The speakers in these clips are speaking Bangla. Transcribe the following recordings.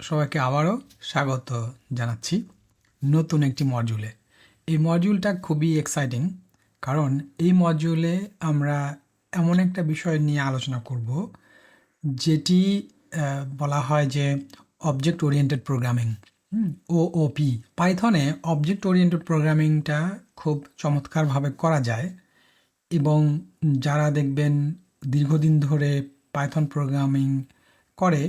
সবাইকে আবারও স্বাগত জানাচ্ছি নতুন একটি মডিউলে। এই মডিউলটা খুবই এক্সাইটিং, কারণ এই মডিউলে আমরা এমন একটা বিষয় নিয়ে আলোচনা করব যেটি বলা হয় যে অবজেক্ট ওরিয়েন্টেড প্রোগ্রামিং, ওওপি। পাইথনে অবজেক্ট ওরিয়েন্টেড প্রোগ্রামিংটা খুব চমৎকারভাবে করা যায়, এবং যারা দেখবেন দীর্ঘদিন ধরে পাইথন প্রোগ্রামিং করে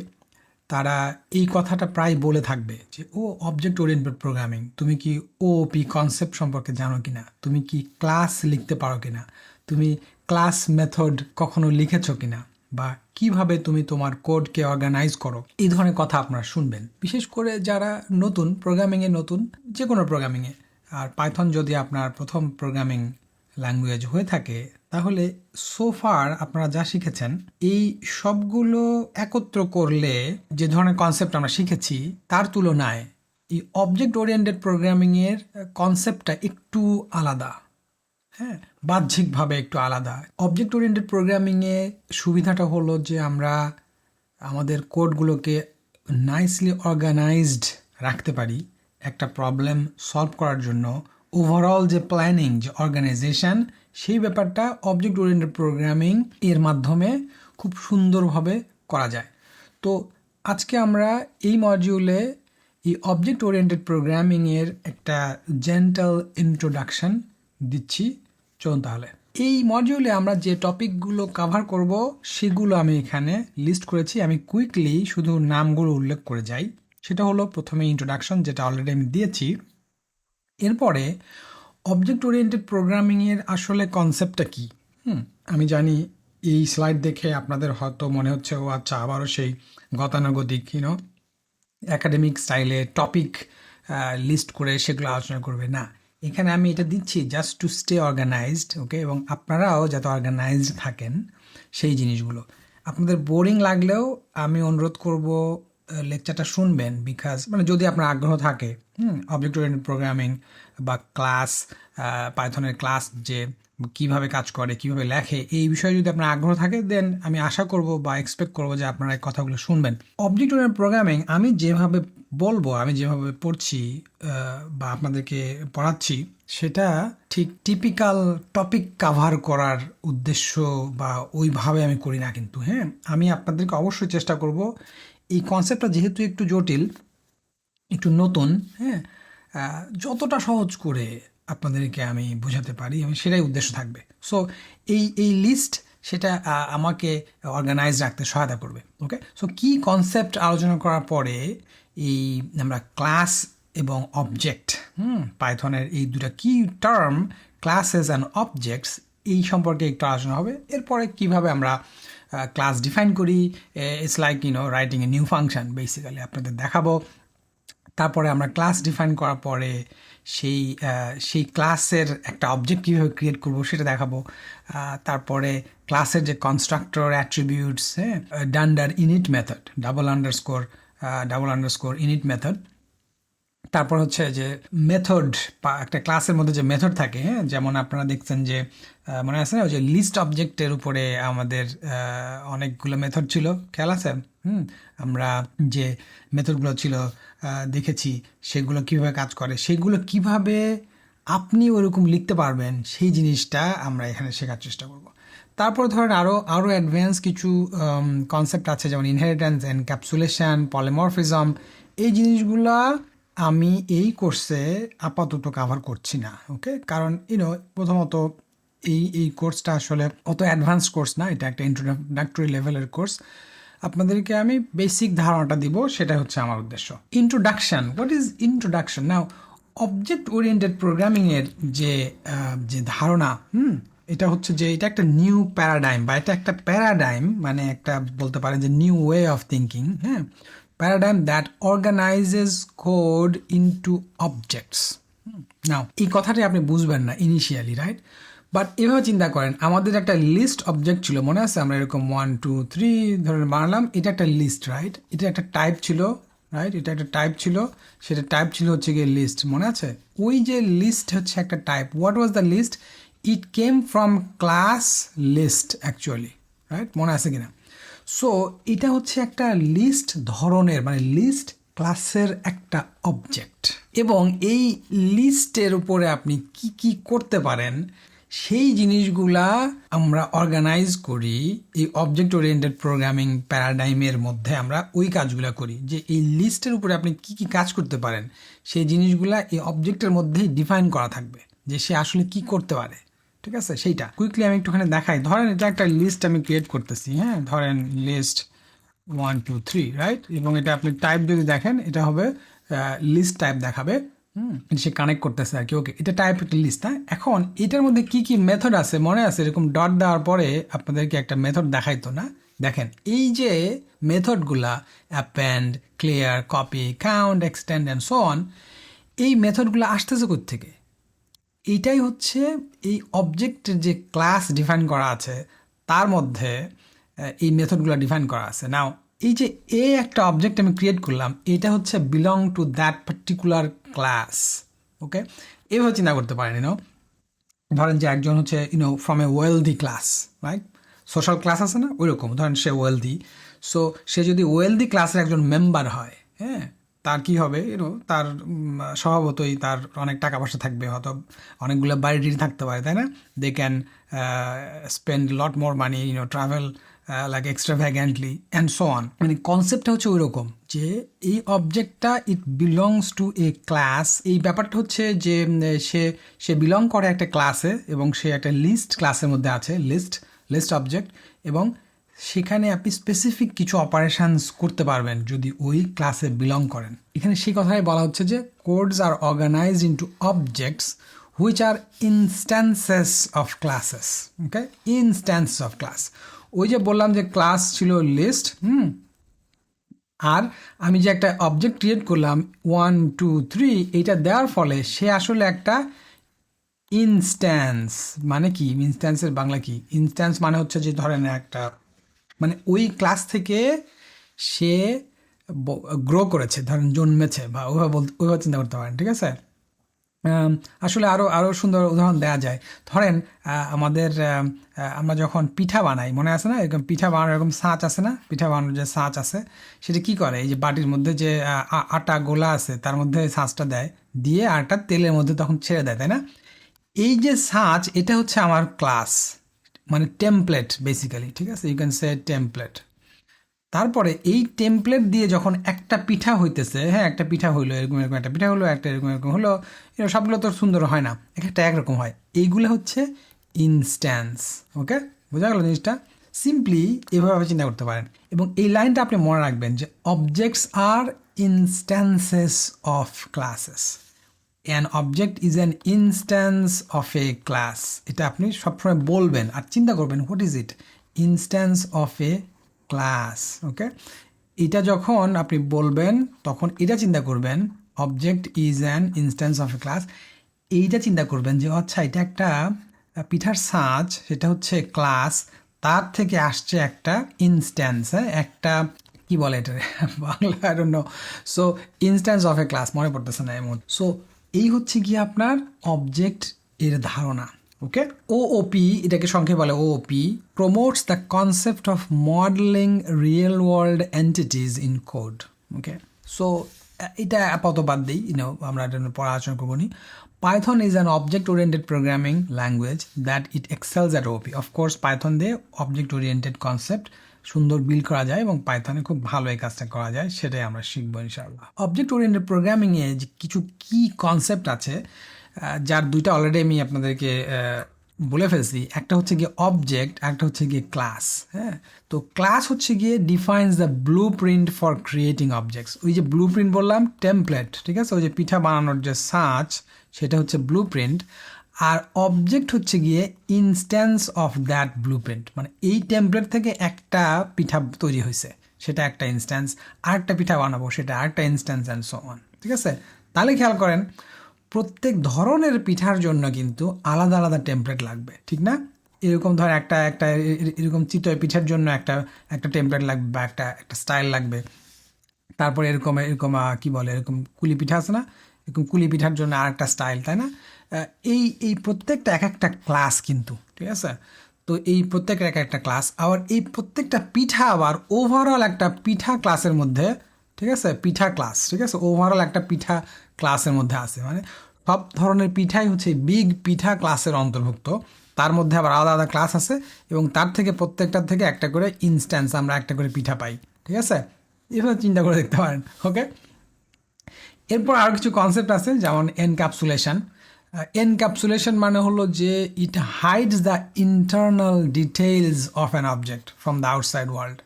তারা এই কথাটা প্রায় বলে থাকবে যে অবজেক্ট ওরিয়েন্টেড প্রোগ্রামিং, তুমি কি ওওপি কনসেপ্ট সম্পর্কে জানো কিনা, তুমি কি ক্লাস লিখতে পারো কিনা, তুমি ক্লাস মেথড কখনো লিখেছো কিনা, বা কিভাবে তুমি তোমার কোডকে অর্গানাইজ করো। এই ধরনের কথা আপনারা শুনবেন, বিশেষ করে যারা নতুন প্রোগ্রামিংয়ে, নতুন যে কোনো প্রোগ্রামিংয়ে। আর পাইথন যদি আপনার প্রথম প্রোগ্রামিং ল্যাঙ্গুয়েজ হয়ে থাকে, তাহলে সোফার আপনারা যা শিখেছেন এই সবগুলো একত্র করলে যে ধরনের কনসেপ্ট আমরা শিখেছি তার তুলনায় এই অবজেক্ট ওরিয়েন্টেড প্রোগ্রামিংয়ের কনসেপ্টটা একটু আলাদা। হ্যাঁ, বাহ্যিকভাবে একটু আলাদা। অবজেক্ট ওরিয়েন্টেড প্রোগ্রামিংয়ে সুবিধাটা হলো যে আমরা আমাদের কোডগুলোকে নাইসলি অর্গানাইজড রাখতে পারি একটা প্রবলেম সলভ করার জন্য। ওভারঅল যে প্ল্যানিং, যে অর্গানাইজেশন, সেই ব্যাপারটা অবজেক্ট ওরিয়েন্টেড প্রোগ্রামিং এর মাধ্যমে খুব সুন্দরভাবে করা যায়। তো আজকে আমরা এই মডিউলে এই অবজেক্ট ওরিয়েন্টেড প্রোগ্রামিংয়ের একটা জেন্টাল ইন্ট্রোডাকশন দিচ্ছি। চলুন তাহলে। এই মডিউলে আমরা যে টপিকগুলো কভার করব সেগুলো আমি এখানে লিস্ট করেছি। আমি কুইকলি শুধু নামগুলো উল্লেখ করে যাই। সেটা হলো প্রথমে ইন্ট্রোডাকশন, যেটা অলরেডি আমি দিয়েছি। এরপরে অবজেক্ট ওরিয়েন্টেড প্রোগ্রামিংয়ের আসলে কনসেপ্টটা কী। আমি জানি এই স্লাইড দেখে আপনাদের হয়তো মনে হচ্ছে ও আচ্ছা, আবারও সেই গতানুগতিক একাডেমিক স্টাইলে টপিক লিস্ট করে সেগুলো আলোচনা করবে। না, এখানে আমি এটা দিচ্ছি জাস্ট টু স্টে অর্গানাইজড, ওকে, এবং আপনারাও যাতে অর্গানাইজড থাকেন সেই জিনিসগুলো। আপনাদের বোরিং লাগলেও আমি অনুরোধ করব লেকচারটা শুনবেন, বিকজ যদি আপনার আগ্রহ থাকে অবজেক্ট ওরিয়েন্টেড প্রোগ্রামিং বা ক্লাস, পাইথনের ক্লাস যে কীভাবে কাজ করে, কীভাবে লেখে, এই বিষয়ে যদি আপনার আগ্রহ থাকে, দেন আমি আশা করব বা এক্সপেক্ট করব যে আপনারা এই কথাগুলো শুনবেন। অবজেক্ট ওরিয়েন্টেড প্রোগ্রামিং আমি যেভাবে বলবো, আমি যেভাবে পড়ছি বা আপনাদেরকে পড়াচ্ছি, সেটা ঠিক টিপিক্যাল টপিক কাভার করার উদ্দেশ্য বা ওইভাবে আমি করি না কিন্তু। হ্যাঁ, আমি আপনাদেরকে অবশ্যই চেষ্টা করব এই কনসেপ্টটা যেহেতু একটু জটিল, একটু নতুন, হ্যাঁ, যতটা সহজ করে আপনাদেরকে আমি বোঝাতে পারি, আমি সেটাই উদ্দেশ্য থাকবে। সো এই লিস্ট সেটা আমাকে অর্গানাইজ রাখতে সহায়তা করবে। ওকে, সো কি কনসেপ্ট আলোচনা করার পরে এই আমরা ক্লাস এবং অবজেক্ট, পাইথনের এই দুটা কি টার্ম, ক্লাসেস অ্যান্ড অবজেক্টস, এই সম্পর্কে একটু আলোচনা হবে। এরপরে কিভাবে আমরা ক্লাস ডিফাইন করি, it's like writing a new function basically আপনাদের দেখাবো। তারপরে আমরা ক্লাস ডিফাইন করার পরে সেই ক্লাসের একটা অবজেক্ট কীভাবে ক্রিয়েট করবো সেটা দেখাবো। তারপরে ক্লাসের যে কনস্ট্রাক্টর, অ্যাট্রিবিউটস, হ্যাঁ, ডান্ডার init method, double underscore init method. তারপর হচ্ছে যে মেথড, একটা ক্লাসের মধ্যে যে মেথড থাকে, হ্যাঁ, যেমন আপনারা দেখছেন যে মনে আছে না, ওই যে লিস্ট অবজেক্টের উপরে আমাদের অনেকগুলো মেথড ছিল, খেয়াল আছে? আমরা যে মেথডগুলো ছিল দেখেছি, সেগুলো কিভাবে কাজ করে, সেগুলো কিভাবে আপনি ওরকম লিখতে পারবেন, সেই জিনিসটা আমরা এখানে শেখার চেষ্টা করব। তারপর ধরেন আরও অ্যাডভান্স কিছু কনসেপ্ট আছে, যেমন ইনহেরিটেন্স, এনক্যাপসুলেশন, পলিমরফিজম। এই জিনিসগুলা আমি এই কোর্সে আপাতত কাভার করছি না, ওকে, কারণ প্রথমত এই কোর্সটা আসলে অত অ্যাডভান্স কোর্স না, এটা একটা ইন্ট্রোডাক্টরি লেভেলের কোর্স। আপনাদেরকে আমি বেসিক ধারণাটা দিব, সেটা হচ্ছে আমার উদ্দেশ্য। Introduction, what is introduction? Now, object oriented প্রোগ্রামিংয়ের যে ধারণা, এটা হচ্ছে যে এটা একটা নিউ প্যারাডাইম, বা এটা একটা প্যারাডাইম, মানে একটা বলতে পারেন যে নিউ ওয়ে অফ থিঙ্কিং, হ্যাঁ, paradigm that organises code into objects. Now, এই কথাটি আপনি বুঝবেন না ইনিশিয়ালি, রাইট? বাট এভাবে চিন্তা করেন, আমাদের একটা লিস্ট অবজেক্ট ছিল, মনে আছে? আমরা এরকম 1 2 3 ধরে বানালাম, এটা একটা লিস্ট, রাইট? এটা একটা টাইপ ছিল, রাইট? এটা একটা টাইপ ছিল, সেটা টাইপ ছিল হচ্ছে গিয়ে লিস্ট, মনে আছে? ওই যে লিস্ট হচ্ছে একটা type. What was the list? It came from class list actually, right? মনে আছে কিনা? সো এটা হচ্ছে একটা লিস্ট ধরনের, মানে লিস্ট ক্লাসের একটা অবজেক্ট, এবং এই লিস্টের উপরে আপনি কি কি করতে পারেন সেই জিনিসগুলা আমরা অর্গানাইজ করি এই অবজেক্ট ওরিয়েন্টেড প্রোগ্রামিং প্যারাডাইমের মধ্যে। আমরা ওই কাজগুলো করি যে এই লিস্টের উপরে আপনি কি কি কাজ করতে পারেন সেই জিনিসগুলা এই অবজেক্টের মধ্যেই ডিফাইন করা থাকবে যে সে আসলে কি করতে পারে। ঠিক আছে, সেইটা কুইকলি আমি একটুখানি দেখাই। ধরেন এটা একটা লিস্ট আমি ক্রিয়েট করতেছি, হ্যাঁ, ধরেন লিস্ট 1 2 3, রাইট? এবং এটা আপনি টাইপ যদি দেখেন এটা হবে লিস্ট টাইপ দেখাবে। সে কানেক্ট করতেছে আর কি। ওকে, এটা টাইপ একটা লিস্ট। হ্যাঁ, এখন এটার মধ্যে কি কি মেথড আছে মনে আছে? এরকম ডট দেওয়ার পরে আপনাদেরকে একটা মেথড দেখাইতো না? দেখেন এই যে মেথডগুলা append, clear, copy, count, extend and so on, এই মেথডগুলো আসতেছে কোত্থেকে? এইটাই হচ্ছে এই অবজেক্টের যে ক্লাস ডিফাইন করা আছে তার মধ্যে এই মেথডগুলো ডিফাইন করা আছে। নাও এই যে একটা অবজেক্ট আমি ক্রিয়েট করলাম, এটা হচ্ছে belong to that particular class. Okay, এইভাবে চিন্তা করতে পারেন। ধরেন যে একজন হচ্ছে from a wealthy class, right? Social class আছে না, ওইরকম। ধরেন সে ওয়েলদি, সো সে যদি ওয়েলদি ক্লাসের একজন মেম্বার হয়, হ্যাঁ, তার কি হবে? তার স্বভাবতই তার অনেক টাকা পয়সা থাকবে, হয়তো অনেকগুলো বাড়ি থাকতে পারে, তাই না? They can spend lot more money, travel like extravagantly and so on. মানে কনসেপ্টটা হচ্ছে ওই রকম যে এই অবজেক্টটা it belongs to a class. এই ব্যাপারটা হচ্ছে যে সে বিলং করে একটা ক্লাসে, এবং সে একটা লিস্ট ক্লাসের মধ্যে আছে, লিস্ট অবজেক্ট, এবং সেখানে আপনি স্পেসিফিক কিছু অপারেশনস করতে পারবেন যদি ওই ক্লাসে বিলং করেন। এখানে সেই কথাই বলা হচ্ছে যে codes are organised into objects which are instances of classes. Okay, instances of class. ওই যে বললাম যে ক্লাস ছিল লিস্ট, আর আমি যে একটা অবজেক্ট ক্রিয়েট করলাম 1 2 3, এইটা দেওয়ার ফলে সে আসলে একটা ইনস্ট্যান্স। মানে কি ইনস্ট্যান্সের বাংলা কি? ইনস্ট্যান্স মানে হচ্ছে যে ধরেন একটা, মানে ওই ক্লাস থেকে সে গ্রো করেছে, ধরেন জন্মেছে, বা ওইভাবে চিন্তা করতে পারেন। ঠিক আছে, আসলে আরও সুন্দর উদাহরণ দেওয়া যায়। ধরেন আমরা যখন পিঠা বানাই, মনে আছে না? এরকম পিঠা বানানোর এরকম ছাঁচ আছে না? পিঠা বানানোর যে ছাঁচ আছে সেটা কি করে? এই যে বাটির মধ্যে যে আটা গোলা আছে তার মধ্যে ছাঁচটা দেয়, দিয়ে আটা তেলের মধ্যে তখন ছেড়ে দেয়, তাই না? এই যে ছাঁচ, এটা হচ্ছে আমার ক্লাস, মানে টেমপ্লেট বেসিক্যালি। ঠিক আছে, ইউ ক্যান সে টেমপ্লেট। তারপরে এই টেমপ্লেট দিয়ে যখন একটা পিঠা হইতেছে, হ্যাঁ, একটা পিঠা হইলো, এরকম এরকম একটা পিঠা হলো, একটা এরকম এরকম হলো, সবগুলো তো সুন্দর হয় না, একটা একরকম হয়। এইগুলো হচ্ছে ইনস্ট্যান্স। ওকে, বোঝা গেল জিনিসটা? সিম্পলি এভাবে চিন্তা করতে পারেন। এবং এই লাইনটা আপনি মনে রাখবেন যে objects are instances of classes. An object is an instance of a class. এটা আপনি সবসময় বলবেন আর চিন্তা করবেন, what is it? Instance of a class. Okay, এটা যখন আপনি বলবেন তখন এটা চিন্তা করবেন object is an instance of a class. এইটা চিন্তা করবেন যে আচ্ছা, এটা একটা পিঠার ছাঁচ, সেটা হচ্ছে ক্লাস, তার থেকে আসছে একটা ইনস্ট্যান্স, হ্যাঁ, একটা কি বলে এটা Bangla, I don't know. So instance of a class মনে পড়তেছে না এমন। সো এই হচ্ছে কি আপনার অবজেক্ট এর ধারণা। ওকে, ওওপি, এটাকে সংক্ষেপে বলে OOP, promotes the concept of modelling real world entities in code. Okay, so এটা আপাতত বাদ দিই, আমরা এটা পড়া আলোচনা করবো নি। Python is an object oriented programming language that it excels at OP. Of course Python দিয়ে অবজেক্ট ওরিয়েন্টেড কনসেপ্ট সুন্দর বিল্ড করা যায়, এবং পাইথনে খুব ভালো এই কাজটা করা যায়, সেটাই আমরা শিখবো ইনশাআল্লাহ। অবজেক্ট ওরিয়েন্টেড প্রোগ্রামিংয়ে যে কিছু কি কনসেপ্ট আছে, যার দুইটা অলরেডি আমি আপনাদেরকে বলে ফেলছি। একটা হচ্ছে গিয়ে অবজেক্ট, একটা হচ্ছে গিয়ে ক্লাস। হ্যাঁ, তো ক্লাস হচ্ছে গিয়ে defines the blue print for creating objects. ওই যে ব্লু প্রিন্ট বললাম, টেমপ্লেট, ঠিক আছে, ওই যে পিঠা বানানোর যে ছাঁচ, সেটা হচ্ছে ব্লু প্রিন্ট। আর অবজেক্ট হচ্ছে গিয়ে instance of that blue print, মানে এই টেমপ্লেট থেকে একটা পিঠা তৈরি হয়েছে, সেটা একটা ইনস্ট্যান্স। আরেকটা পিঠা বানাবো, সেটা আরেকটা ইনস্ট্যান্স অ্যান্ড সো অন। ঠিক আছে, তাহলে খেয়াল করেন প্রত্যেক ধরনের পিঠার জন্য কিন্তু আলাদা আলাদা টেমপ্লেট লাগবে, ঠিক না? এরকম ধর একটা এরকম চিতই পিঠার জন্য একটা টেমপ্লেট লাগবে, বা একটা স্টাইল লাগবে। তারপরে এরকম এরকম কি বলে, এরকম কুলি পিঠা আছে না, এরকম কুলি পিঠার জন্য আর একটা স্টাইল, তাই না? এই প্রত্যেকটা এক একটা ক্লাস কিন্তু, ঠিক আছে? তো এই প্রত্যেকের এক একটা ক্লাস, আবার এই প্রত্যেকটা পিঠা আবার ওভারঅল একটা পিঠা ক্লাসের মধ্যে ঠিক আছে, পিঠা ক্লাস, ঠিক আছে, ওভারঅল একটা পিঠা ক্লাসের মধ্যে আছে, মানে সব ধরনের পিঠাই হচ্ছে বিগ পিঠা ক্লাসের অন্তর্ভুক্ত। তার মধ্যে আবার আলাদা আলাদা ক্লাস আছে এবং তার থেকে প্রত্যেকটার থেকে একটা করে ইনস্ট্যান্স, আমরা একটা করে পিঠা পাই, ঠিক আছে, এভাবে চিন্তা করে দেখতে পারেন। ওকে, এরপর আরও কিছু কনসেপ্ট আছে, যেমন এনক্যাপসুলেশন। এনক্যাপসুলেশন মানে হলো যে it hides the internal details of an object from the outside world.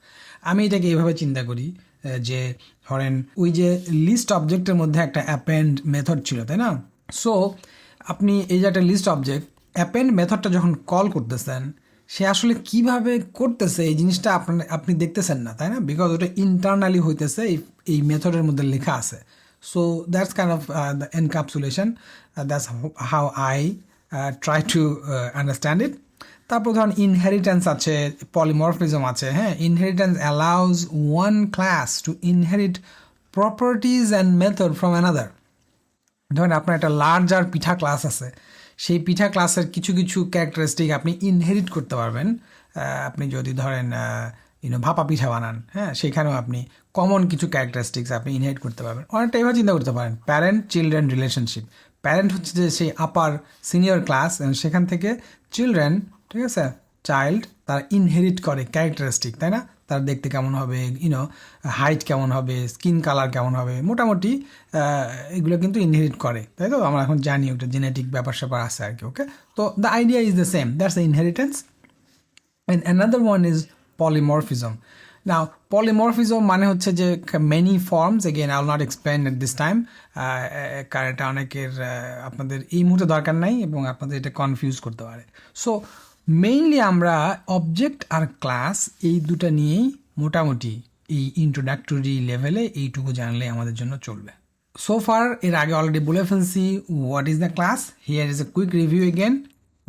আমি এটাকে এইভাবে চিন্তা করি যে ধরেন ওই যে লিস্ট অবজেক্টের মধ্যে একটা অ্যাপেন্ড মেথড ছিল, তাই না? সো আপনি এই যে একটা লিস্ট অবজেক্ট, অ্যাপেন্ড মেথডটা যখন কল করতেছেন, সে আসলে কিভাবে করতেছে এই জিনিসটা আপনি দেখতেছেন না, তাই না? বিকজ ওটা ইন্টারনালি হইতেছে, এই মেথডের মধ্যে লেখা আছে। So that's kind of the encapsulation. That's how I try to understand it. তারপর ধরুন ইনহেরিটেন্স আছে, পলিমরফিজম আছে। হ্যাঁ, inheritance allows one class to inherit properties and method from another. ধরেন আপনার একটা লার্জার পিঠা ক্লাস আছে, সেই পিঠা ক্লাসের কিছু কিছু ক্যারেক্টারিস্টিক আপনি ইনহেরিট করতে পারবেন। আপনি যদি ধরেন ভাপা পিঠা বানান, হ্যাঁ, সেখানেও আপনি কমন কিছু ক্যারেক্টারিস্টিক্স আপনি ইনহেরিট করতে পারবেন। অনেকটা এভাবে চিন্তা করতে পারেন, প্যারেন্ট চিলড্রেন রিলেশনশিপ। প্যারেন্ট হচ্ছে যে সেই আপার সিনিয়র ক্লাস, সেখান থেকে চিলড্রেন, ঠিক আছে, চাইল্ড, তারা ইনহেরিট করে ক্যারেক্টারিস্টিক, তাই না? তার দেখতে কেমন হবে, হাইট কেমন হবে, স্কিন কালার কেমন হবে, মোটামুটি এগুলো কিন্তু ইনহেরিট করে, তাই তো? আমরা এখন জানি ওটা জেনেটিক ব্যাপার স্যাপার আছে আর কি। ওকে, তো the idea is the same, that's the inheritance. And another one is polymorphism. Now, polymorphism মানে হচ্ছে যে many forms. Again, I will not explain at this time. কারণ এটা অনেকের আপনাদের এই মুহূর্তে দরকার নাই এবং আপনাদের এটা কনফিউজ করতে পারে। সো মেইনলি আমরা অবজেক্ট আর ক্লাস এই দুটা নিয়েই মোটামুটি এই ইন্ট্রোডাক্টরি লেভেলে এইটুকু জানলে আমাদের জন্য চলবে। সো ফার এর আগে অলরেডি বলে ফেলছি what is the class. Here is a quick review again.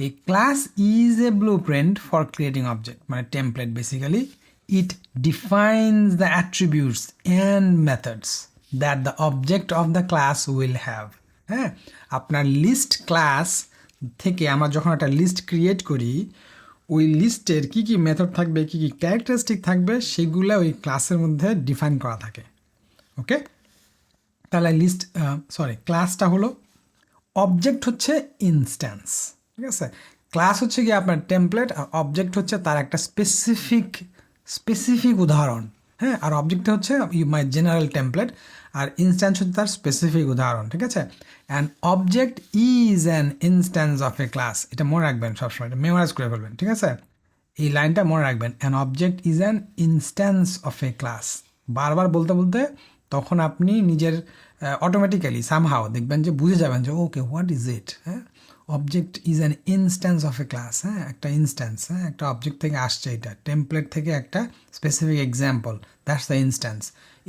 A class is a blueprint for creating object, মানে template basically. It defines the attributes and methods that the object of the class will have. হ্যাঁ, আপনার লিস্ট ক্লাস থেকে আমরা যখন একটা লিস্ট ক্রিয়েট করি, ওই লিস্টের কী কী মেথড থাকবে, কী কী ক্যারেক্টারিস্টিক থাকবে, সেগুলো ওই ক্লাসের মধ্যে ডিফাইন করা থাকে। ওকে, তাহলে ক্লাসটা হলো, অবজেক্ট হচ্ছে ইনস্ট্যান্স, ঠিক আছে? ক্লাস হচ্ছে কি আপনার টেমপ্লেট, আর অবজেক্ট হচ্ছে তার একটা স্পেসিফিক উদাহরণ। হ্যাঁ, আর অবজেক্টটা হচ্ছে মাই জেনারেল টেমপ্লেট, আর ইনস্ট্যান্স হচ্ছে তার স্পেসিফিক উদাহরণ, ঠিক আছে? And object is an instance of a class. এটা মনে রাখবেন সবসময়, এটা মেমোরাইজ করে ফেলবেন, ঠিক আছে? এই লাইনটা মনে রাখবেন, an object is an instance of a class. বারবার বলতে বলতে তখন আপনি নিজের অটোমেটিক্যালি সামহাও দেখবেন যে বুঝে যাবেন যে ওকে, হোয়াট ইজ ইট। হ্যাঁ, object is an instance of a class. হ্যাঁ, একটা ইনস্ট্যান্স, হ্যাঁ, একটা অবজেক্ট থেকে আসছে, এটা টেমপ্লেট থেকে একটা specific example, that's the instance.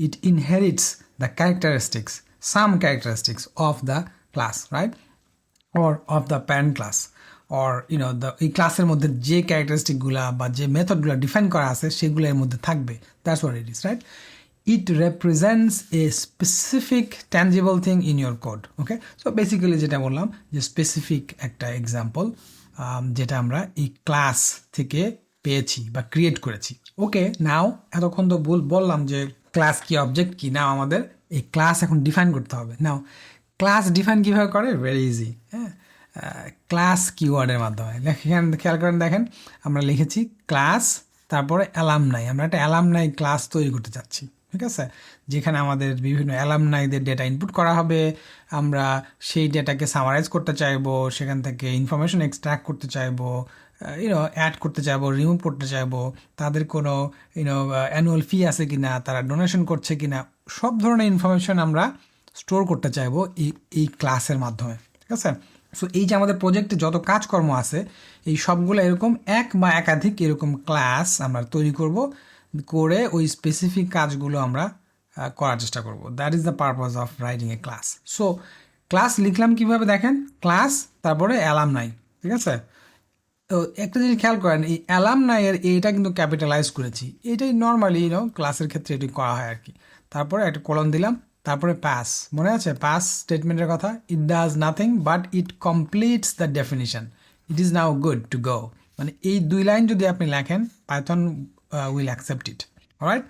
It inherits the characteristics, some characteristics of the class, right, or of the parent class, or এই ক্লাসের মধ্যে যে ক্যারেক্টারিস্টিকগুলা বা যে মেথডগুলো ডিফাইন করা আছে সেগুলো এর মধ্যে থাকবে। That's what it is, right? It represents a specific tangible thing in your code. Okay, so basically যেটা বললাম যে স্পেসিফিক একটা এক্সাম্পল যেটা আমরা এই ক্লাস থেকে পেয়েছি বা ক্রিয়েট করেছি। ওকে, নাও এতক্ষণ তো বললাম যে ক্লাস কি, অবজেক্ট কি। নাও আমাদের এই ক্লাস এখন ডিফাইন করতে হবে। নাও ক্লাস ডিফাইন কীভাবে করে? Very easy. হ্যাঁ, ক্লাস কিওয়ার্ডের মাধ্যমে। খেয়াল করেন, দেখেন আমরা লিখেছি ক্লাস, তারপরে অ্যালামনাই। আমরা একটা অ্যালামনাই ক্লাস তৈরি করতে চাচ্ছি, ঠিক আছে? যেখানে আমাদের বিভিন্ন অ্যালামনাইদের ডেটা ইনপুট করা হবে, আমরা সেই ডেটাকে সামারাইজ করতে চাইবো, সেখান থেকে ইনফরমেশন এক্সট্র্যাক্ট করতে চাইবো, অ্যাড করতে চাইবো, রিমুভ করতে চাইবো, তাদের কোনো অ্যানুয়াল ফি আছে কি না, তারা ডোনেশন করছে কি না, সব ধরনের ইনফরমেশন আমরা স্টোর করতে চাইবো এই ক্লাসের মাধ্যমে, ঠিক আছে? সো এই যে আমাদের প্রজেক্টে যত কাজকর্ম আছে, এই সবগুলো এরকম এক বা একাধিক এরকম ক্লাস আমরা তৈরি করে ওই স্পেসিফিক কাজগুলো আমরা করার চেষ্টা করব। That is the purpose of writing A class. So class লিখলাম কীভাবে? দেখেন, ক্লাস, তারপরে অ্যালামনাই, ঠিক আছে? তো একটা জিনিস খেয়াল করেন, এই অ্যালামনাইয়ের এটা কিন্তু ক্যাপিটালাইজ করেছি। এটাই নর্মালি ক্লাসের ক্ষেত্রে এটি করা হয় আর কি। তারপরে একটা কলন দিলাম, তারপরে পাস, মনে আছে পাস স্টেটমেন্টের কথা? It does nothing but it completes the definition, it is now good to go. মানে এই দুই লাইন যদি আপনি লেখেন, Python will accept it. All right,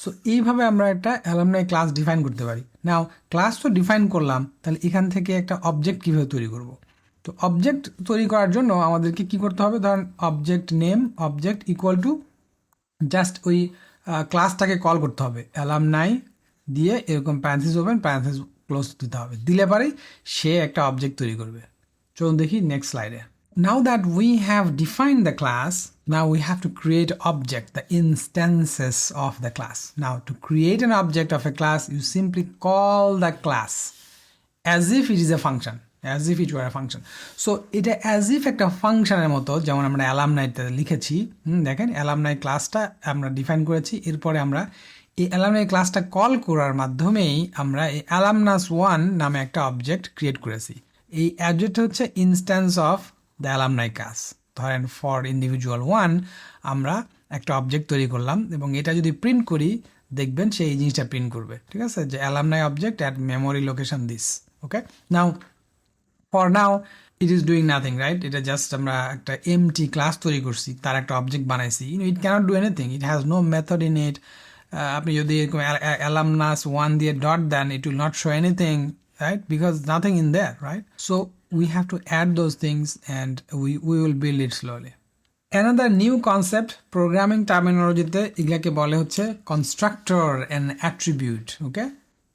so এইভাবে আমরা একটা অ্যালামনাই ক্লাস ডিফাইন করতে পারি। নাও ক্লাস তো ডিফাইন করলাম, তাহলে এখান থেকে একটা অবজেক্ট কীভাবে তৈরি করব? তো অবজেক্ট তৈরি করার জন্য আমাদেরকে কি করতে হবে? ধরেন object name object equal to just ওই ক্লাসটাকে কল করতে হবে, অ্যালামনাই দিয়ে এরকম প্যারেন্থেসিস ওপেন প্যারেন্থেসিস ক্লোজ দিতে হবে, দিলে পরেই সে একটা অবজেক্ট তৈরি করবে। চলুন দেখি নেক্সট স্লাইডে। Now that we have defined the class, now we have to create object, the instances of the class. Now to create an object of a class, you simply call the class as if it is a function, as if it were a function. So এটা as if একটা ফাংশনের মতো, যেমন আমরা অ্যালামনাইতে লিখেছি, দেখেন অ্যালামনাই ক্লাসটা আমরা ডিফাইন করেছি, এরপরে আমরা এই অ্যালামনাই ক্লাসটা কল করার মাধ্যমেই আমরা এই alumnus1 নামে একটা অবজেক্ট ক্রিয়েট করেছি। এই অবজেক্ট হচ্ছে instance of the alumni class. ধরেন ফর ইন্ডিভিজুয়াল 1 আমরা একটা অবজেক্ট তৈরি করলাম, এবং এটা যদি প্রিন্ট করি দেখবেন সেই জিনিসটা প্রিন্ট করবে, ঠিক আছে, যে alumni object at memory location this. Okay, now for now it is doing nothing, right? এটা জাস্ট আমরা একটা এমটি ক্লাস তৈরি করছি, তার একটা অবজেক্ট বানাইছি। It can't do anything, it has no method in it. আপনি যদি এরকম alumnus1 দিয়ে ডট দেন, it will not show anything, right? Because nothing in there, right? So we have to add those things, and we will build it slowly. Another new concept, programming terminology তে এগুলাকে বলে হচ্ছে constructor and attribute. Okay,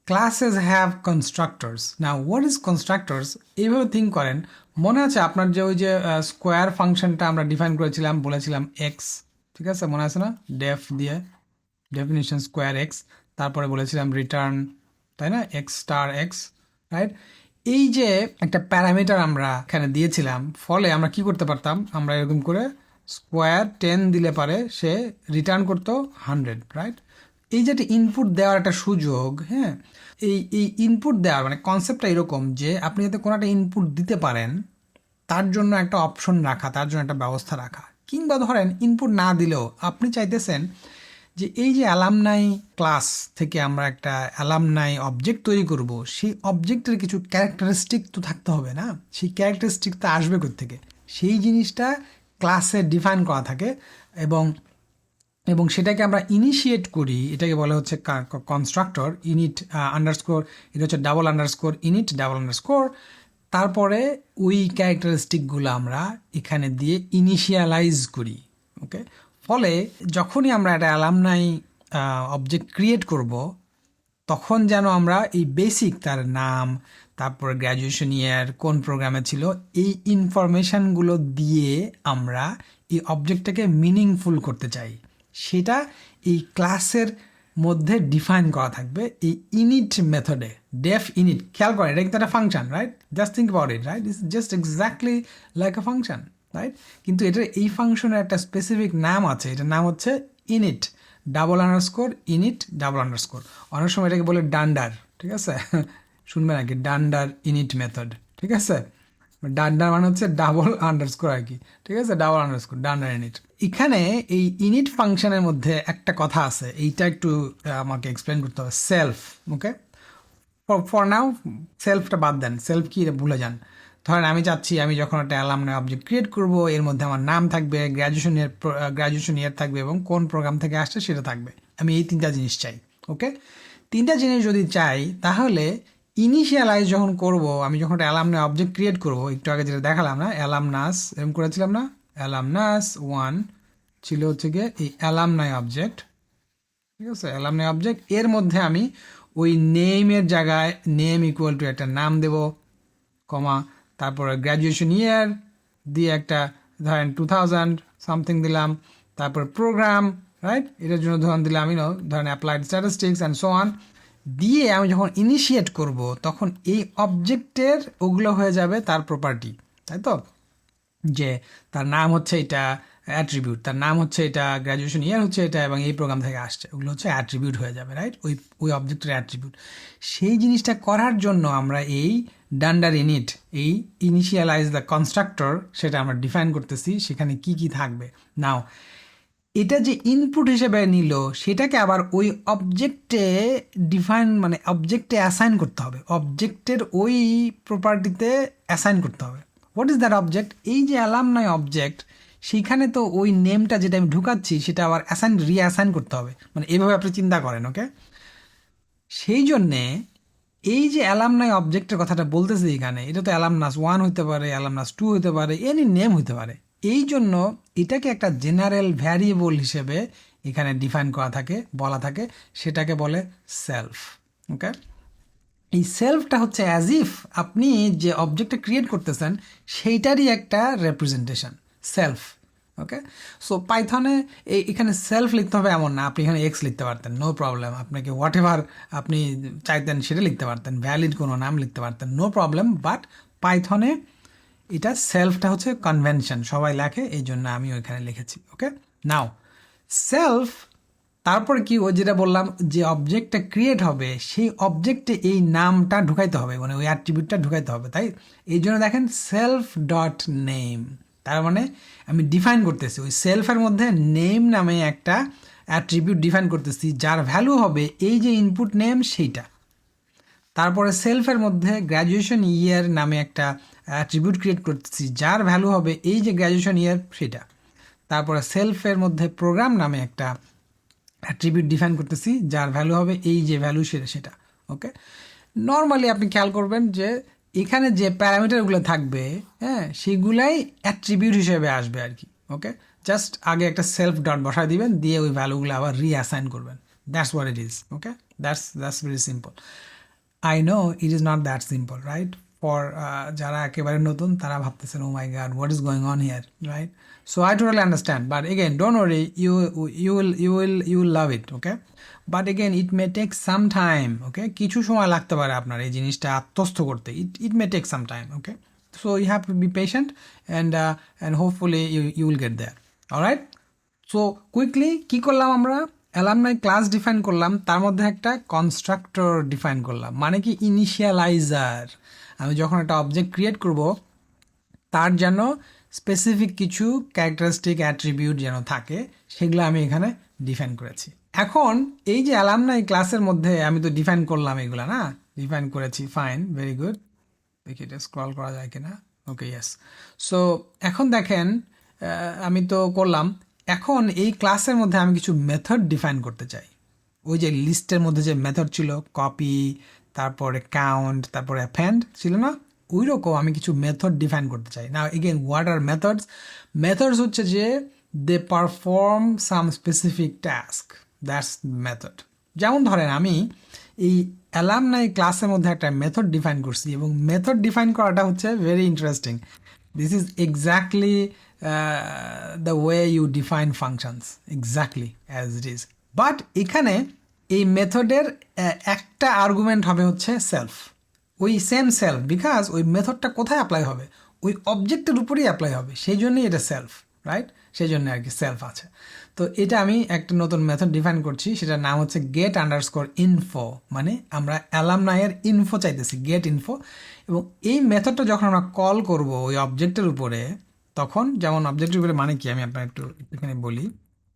classes have constructors. Now what is constructors? এইভাবে থিঙ্ক করেন, মনে আছে আপনার যে ওই যে স্কোয়ার ফাংশনটা আমরা ডিফাইন করেছিলাম, বলেছিলাম এক্স, ঠিক আছে, মনে আছে না? ডেফ দিয়ে ডেফিনিশন স্কোয়ার এক্স, তারপরে বলেছিলাম রিটার্ন, তাই না, এক্স স্টার এক্স, রাইট? এই যে একটা প্যারামিটার আমরা এখানে দিয়েছিলাম, ফলে আমরা কি করতে পারতাম? আমরা এরকম করে স্কোয়ার 10 দিলে পারে সে রিটার্ন করতো 100, রাইট? এই যে একটা ইনপুট দেওয়ার একটা সুযোগ, হ্যাঁ, এই ইনপুট দেওয়ার মানে কনসেপ্টটা এরকম যে আপনি যাতে কোনো একটা ইনপুট দিতে পারেন তার জন্য একটা অপশন রাখা, তার জন্য একটা ব্যবস্থা রাখা। কিংবা ধরেন ইনপুট না দিলেও আপনি চাইতেছেন যে এই যে অ্যালামনাই ক্লাস থেকে আমরা একটা অ্যালামনাই অবজেক্ট তৈরি করব, সেই অবজেক্টের কিছু ক্যারেক্টারিস্টিক তো থাকতে হবে না? সেই ক্যারেক্টারিস্টিকটা আসবে কোত্থেকে? সেই জিনিসটা ক্লাসে ডিফাইন করা থাকে, এবং সেটাকে আমরা ইনিশিয়েট করি, এটাকে বলা হচ্ছে কনস্ট্রাক্টর, ইনিট আন্ডারস্কোর, এটা হচ্ছে double underscore init double underscore, তারপরে ওই ক্যারেক্টারিস্টিকগুলো আমরা এখানে দিয়ে ইনিশিয়ালাইজ করি। ওকে, ফলে যখনই আমরা একটা অ্যালামনাই অবজেক্ট ক্রিয়েট করব, তখন যেন আমরা এই বেসিক তার নাম, তারপর গ্র্যাজুয়েশন ইয়ার, কোন প্রোগ্রামে ছিল, এই ইনফরমেশানগুলো দিয়ে আমরা এই অবজেক্টটাকে মিনিংফুল করতে চাই, সেটা এই ক্লাসের মধ্যে ডিফাইন করা থাকবে এই ইনিট মেথডে, ডেফ ইনিট। খেয়াল করেন, এটা কিন্তু একটা function, right? Just think about it, right? It's just exactly like a function, right? কিন্তু এটার এই ফাংশনের একটা স্পেসিফিক নাম আছে, এটার নাম হচ্ছে init double underscore init double underscore. অনেক সময় এটাকে বলে ডান্ডার, ঠিক আছে? শুনবেন আর কি, ডান্ডার ইনিট মেথড, ঠিক আছে? ডান্ডার মানে হচ্ছে ডাবল আন্ডারস্কোর আর কি, ঠিক আছে, ডাবল আন্ডারস্কোর ডান্ডার ইনিট। এখানে এই ইনিট ফাংশনের মধ্যে একটা কথা আছে, এইটা একটু আমাকে এক্সপ্লেন করতে হবে, সেলফ। ওকে, ফর নাও সেলফটা বাদ দেন, সেলফ কি ভুলে যান। ধরেন আমি চাচ্ছি আমি যখন একটা অ্যালামনাই অবজেক্ট ক্রিয়েট করব, এর মধ্যে আমার নাম থাকবে, গ্র্যাজুয়েশন ইয়ার থাকবে, এবং কোন প্রোগ্রাম থেকে আসছে সেটা থাকবে। আমি এই 3টা জিনিস চাই। ওকে, 3টা জিনিস যদি চাই, তাহলে ইনিশিয়ালাইজ যখন করব, আমি যখন একটা অ্যালামনাই অবজেক্ট ক্রিয়েট করব, একটু আগে যেটা দেখালাম না, অ্যালামনাস এরকম করেছিলাম না, alumnus1 ছিল হচ্ছে গিয়ে এই অ্যালামনাই অবজেক্ট, ঠিক আছে, অ্যালামনাই অবজেক্ট। এর মধ্যে আমি ওই নেমের জায়গায় নেম ইকুয়াল টু একটা নাম দেব, কমা, তারপরে গ্র্যাজুয়েশন ইয়ার দিয়ে একটা ধরেন 2000 সামথিং দিলাম, তারপর প্রোগ্রাম, রাইট, এটার জন্য ধরেন দিলাম ধরেন applied statistics and so on দিয়ে আমি যখন ইনিশিয়েট করব, তখন এই অবজেক্টের ওগুলো হয়ে যাবে তার প্রপার্টি, তাই তো? যে তার নাম হচ্ছে এটা, অ্যাট্রিবিউট, তার নাম হচ্ছে এটা, গ্র্যাজুয়েশন ইয়ার হচ্ছে এটা, এবং এই প্রোগ্রাম থেকে আসছে, ওগুলো হচ্ছে অ্যাট্রিবিউট হয়ে যাবে, রাইট? ওই অবজেক্টের অ্যাট্রিবিউট। সেই জিনিসটা করার জন্য আমরা এই ডান্ডার ইনিট, এই ইনিশিয়ালাইজ দ্য কনস্ট্রাক্টর, সেটা আমরা ডিফাইন করতেছি, সেখানে কি কি থাকবে। নাও এটা যে ইনপুট হিসেবে নিল, সেটাকে আবার ওই অবজেক্টে ডিফাইন মানে অবজেক্টে অ্যাসাইন করতে হবে, অবজেক্টের ওই প্রপার্টিতে অ্যাসাইন করতে হবে। What is that object? এই যে অ্যালামনাই অবজেক্ট, সেইখানে তো ওই নেমটা যেটা আমি ঢুকাচ্ছি সেটা আবার রিঅ্যাসাইন করতে হবে, মানে এইভাবে আপনি চিন্তা করেন। ওকে, সেই জন্যে এই যে অ্যালামনাই অবজেক্টের কথাটা বলতেছি এখানে, এটা তো অ্যালামনাস 1 হতে পারে, অ্যালামনাস 2 হতে পারে, এনি নেম হতে পারে। এই জন্য এটাকে একটা জেনারেল ভ্যারিয়েবল হিসেবে এখানে ডিফাইন করা থাকে, বলা থাকে, সেটাকে বলে সেলফ। ওকে, এই সেলফটা হচ্ছে অ্যাজ ইফ আপনি যে অবজেক্টটা ক্রিয়েট করতেছেন সেইটারই একটা রেপ্রেজেন্টেশন, সেলফ। ওকে, সো পাইথনে এখানে সেলফ লিখতে হবে এমন না, আপনি এখানে এক্স লিখতে পারতেন, নো প্রবলেম, আপনাকে হোয়াট এভার আপনি চাইতেন সেটা লিখতে পারতেন, ভ্যালিড কোনো নাম লিখতে পারতেন, নো প্রবলেম। বাট পাইথনে এটা সেলফটা হচ্ছে কনভেনশন, সবাই লেখে, এই জন্য আমি ওইখানে লিখেছি। ওকে, নাও সেলফ, তারপর কি ওই যেটা বললাম যে অবজেক্টটা ক্রিয়েট হবে সেই অবজেক্টে এই নামটা ঢুকাইতে হবে, মানে ওই অ্যাট্রিবিউটটা ঢুকাইতে হবে। তাই এই জন্য দেখেন সেলফ ডট নেম, তার মানে আমি ডিফাইন করতেছি ওই সেলফের মধ্যে নেম নামে একটা অ্যাট্রিবিউট ডিফাইন করতেছি, যার ভ্যালু হবে এই যে ইনপুট নেম সেইটা। তারপরে সেলফের মধ্যে গ্র্যাজুয়েশন ইয়ার নামে একটা অ্যাট্রিবিউট ক্রিয়েট করতেছি, যার ভ্যালু হবে এই যে গ্র্যাজুয়েশন ইয়ার সেটা। তারপরে সেলফের মধ্যে প্রোগ্রাম নামে একটা অ্যাট্রিবিউট ডিফাইন করতেছি, যার ভ্যালু হবে এই যে ভ্যালু সেটা। ওকে, নর্মালি আপনি খেয়াল করবেন যে এখানে যে প্যারামিটারগুলো থাকবে, হ্যাঁ, সেগুলাই অ্যাট্রিবিউট হিসেবে আসবে আর কি। ওকে, জাস্ট আগে একটা সেলফ ডট বসায় দিবেন, দিয়ে ওই ভ্যালুগুলো আবার রিঅ্যাসাইন করবেন। That's what it is. Okay, that's very simple. I know it is not that simple, right? For যারা একেবারে নতুন তারা ভাবতেছেন oh my god what is going on here, right? So I totally understand, but again don't worry, you will love it. Okay, but again it may take some time. Okay, কিছু সময় লাগতে পারে আপনার এই জিনিসটা আত্মস্থ করতে, it may take some time. Okay, so you have to be patient and hopefully you will get there. Alright, so quickly কী করলাম আমরা, অ্যালামনাই ক্লাস ডিফাইন করলাম, তার মধ্যে একটা কনস্ট্রাক্টর ডিফাইন করলাম, মানে কি ইনিশিয়ালাইজার। আমি যখন একটা অবজেক্ট ক্রিয়েট করব তার যেন স্পেসিফিক কিছু ক্যারেক্টারিস্টিক অ্যাট্রিবিউট যেন থাকে, সেগুলো আমি এখানে ডিফাইন করেছি। এখন এই যে অ্যালামনাই ক্লাসের মধ্যে আমি তো ডিফাইন করলাম এগুলা, না ডিফাইন করেছি, ফাইন, ভেরি গুড। দেখি এটা স্ক্রল করা যায় কিনা। ওকে, ইয়েস। সো এখন দেখেন আমি তো করলাম, এখন এই ক্লাসের মধ্যে আমি কিছু মেথড ডিফাইন করতে চাই। ওই যে লিস্টের মধ্যে যে মেথড ছিল, কপি, তারপরে কাউন্ট, তারপরে অ্যাপেন্ড ছিল না, ওই রকম আমি কিছু মেথড ডিফাইন করতে চাই। না again what are methods? Methods হচ্ছে যে they perform some specific task, that's method. যেমন ধরেন আমি এই অ্যালামনাই ক্লাসের মধ্যে একটা মেথড ডিফাইন করছি, এবং মেথড ডিফাইন করাটা হচ্ছে very interesting. This is exactly the way you define functions, exactly as it is. But এখানে এই মেথডের একটা আর্গুমেন্ট হবে হচ্ছে সেলফ, ওই সেম সেলফ, বিকজ ওই মেথডটা কোথায় অ্যাপ্লাই হবে, ওই অবজেক্টের উপরেই অ্যাপ্লাই হবে, সেই জন্যই এটা সেলফ, রাইট? সেই জন্য আর কি সেলফ আছে। তো এটা আমি একটা নতুন মেথড ডিফাইন করছি, সেটার নাম হচ্ছে গেট আন্ডারস্কোর ইনফো, মানে আমরা অ্যালামনাইয়ের ইনফো চাইতেছি, গেট ইনফো। এবং এই মেথডটা যখন আমরা কল করব ওই অবজেক্টের উপরে, তখন যেমন অবজেক্টের উপরে মানে কি আমি আপনার একটু এখানে বলি,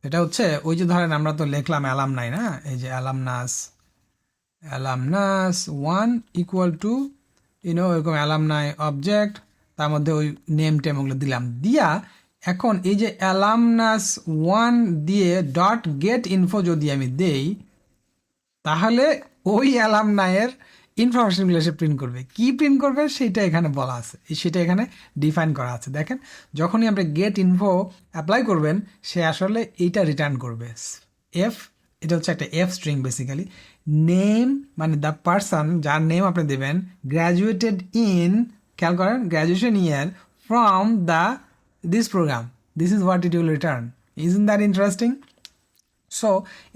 এটা হচ্ছে ওই যে ধরেন আমরা তো লিখলাম অ্যালামনাই, না, এই যে অ্যালামনাস 1 ইকুয়াল টু এরকম অ্যালামনাই অবজেক্ট, তার মধ্যে ওই নেম টেম ওগুলো দিলাম, দিয়া এখন এই যে অ্যালামনাস 1 দিয়ে ডট গেট ইনফো যদি আমি দেই, তাহলে ওই অ্যালামনাইয়ের ইনফরমেশনগুলো সে প্রিন্ট করবে। কি প্রিন্ট করবে সেটা এখানে বলা আছে, সেটা এখানে ডিফাইন করা আছে। দেখেন যখনই আপনি গেট ইনফো অ্যাপ্লাই করবেন, সে আসলে এইটা রিটার্ন করবে, এফ, এটা হচ্ছে একটা এফ স্ট্রিং বেসিক্যালি, নেম মানে দ্য পারসন যার নেম আপনি দেবেন, গ্র্যাজুয়েটেড ইন, খেয়াল করেন, graduation year from this program, this is what it will return. Isn't that interesting? So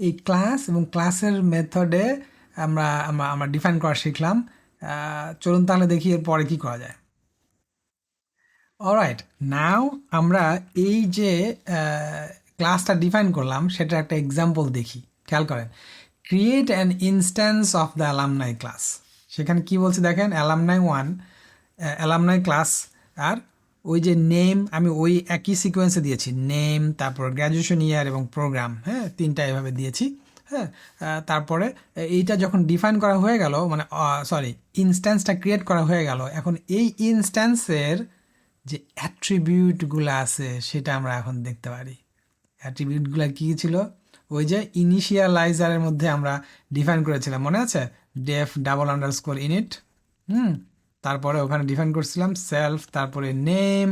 এই ক্লাস এবং ক্লাসের মেথডে আমরা আমরা ডিফাইন করা শিখলাম। চলুন তাহলে দেখি এর পরে কী করা যায়। অলরাইট, নাও আমরা এই যে ক্লাসটা ডিফাইন করলাম সেটার একটা এক্সাম্পল দেখি। খেয়াল করেন, create an instance of the alumni class. সেখানে কি বলছে দেখেন, অ্যালামনাই 1 অ্যালামনাই ক্লাস, আর ওই যে নেম আমি ওই একই সিকোয়েন্সে দিয়েছি, নেম, তারপর গ্র্যাজুয়েশন ইয়ার এবং প্রোগ্রাম, হ্যাঁ, তিনটা এভাবে দিয়েছি। হ্যাঁ, তারপরে এইটা যখন ডিফাইন করা হয়ে গেল, মানে সরি ইনস্ট্যান্সটা ক্রিয়েট করা হয়ে গেল, এখন এই ইনস্ট্যান্সের যে অ্যাট্রিবিউটগুলো আছে সেটা আমরা এখন দেখতে পারি। অ্যাট্রিবিউটগুলো কী ছিল? ওই যে ইনিশিয়ালাইজারের মধ্যে আমরা ডিফাইন করেছিলাম, মনে আছে? ডেফ ডাবল আন্ডারস্কোর ইনিট, তারপরে ওখানে ডিফাইন করছিলাম সেলফ, তারপরে নেম,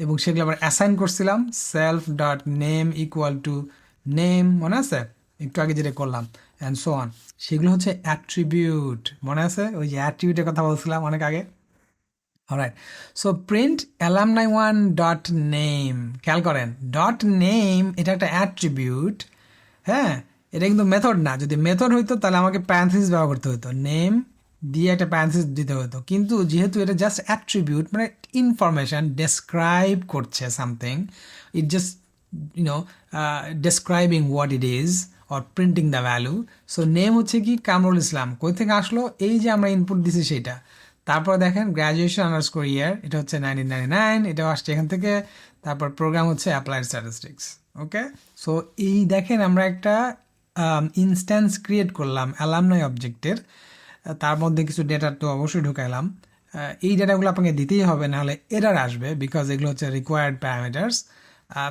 এবং সেগুলো আবার অ্যাসাইন করছিলাম self dot name equal to name, মনে আছে? একটু আগে যেটা করলাম, অ্যান্ড সো অন। সেগুলো হচ্ছে অ্যাট্রিবিউট, মনে আছে? ওই যে অ্যাট্রিবিউটের কথা বলছিলাম অনেক আগে। Alright, so print alumni1 dot name, খেয়াল করেন ডট নেম এটা একটা অ্যাট্রিবিউট, হ্যাঁ, এটা কিন্তু মেথড না। যদি মেথড হইতো তাহলে আমাকে প্যারেনথেসিস ব্যবহার করতে হতো, নেম দিয়ে একটা প্যারেনথেসিস দিতে হতো, কিন্তু যেহেতু এটা জাস্ট অ্যাট্রিবিউট মানে ইনফরমেশন ডেসক্রাইব করছে something, it just describing what it is or printing the value. So name হচ্ছে কি কামরুল ইসলাম, কই থেকে আসলো? এই যে আমরা ইনপুট দিছি সেটা। তারপর দেখেন গ্র্যাজুয়েশন আন্ডারস্কোর ইয়ার, এটা হচ্ছে 1999, এটাও আসছে এখান থেকে। তারপর প্রোগ্রাম হচ্ছে অ্যাপ্লাইড স্ট্যাটিস্টিক্স। ওকে, সো এই দেখেন আমরা একটা ইনস্ট্যান্স ক্রিয়েট করলাম অ্যালামনাই অবজেক্টের, তার মধ্যে কিছু ডেটা তো অবশ্যই ঢুকাইলাম। এই ডেটাগুলো আপনাকে দিতেই হবে, নাহলে এরার আসবে, বিকজ এগুলো হচ্ছে রিকোয়ার্ড প্যারামিটার্স।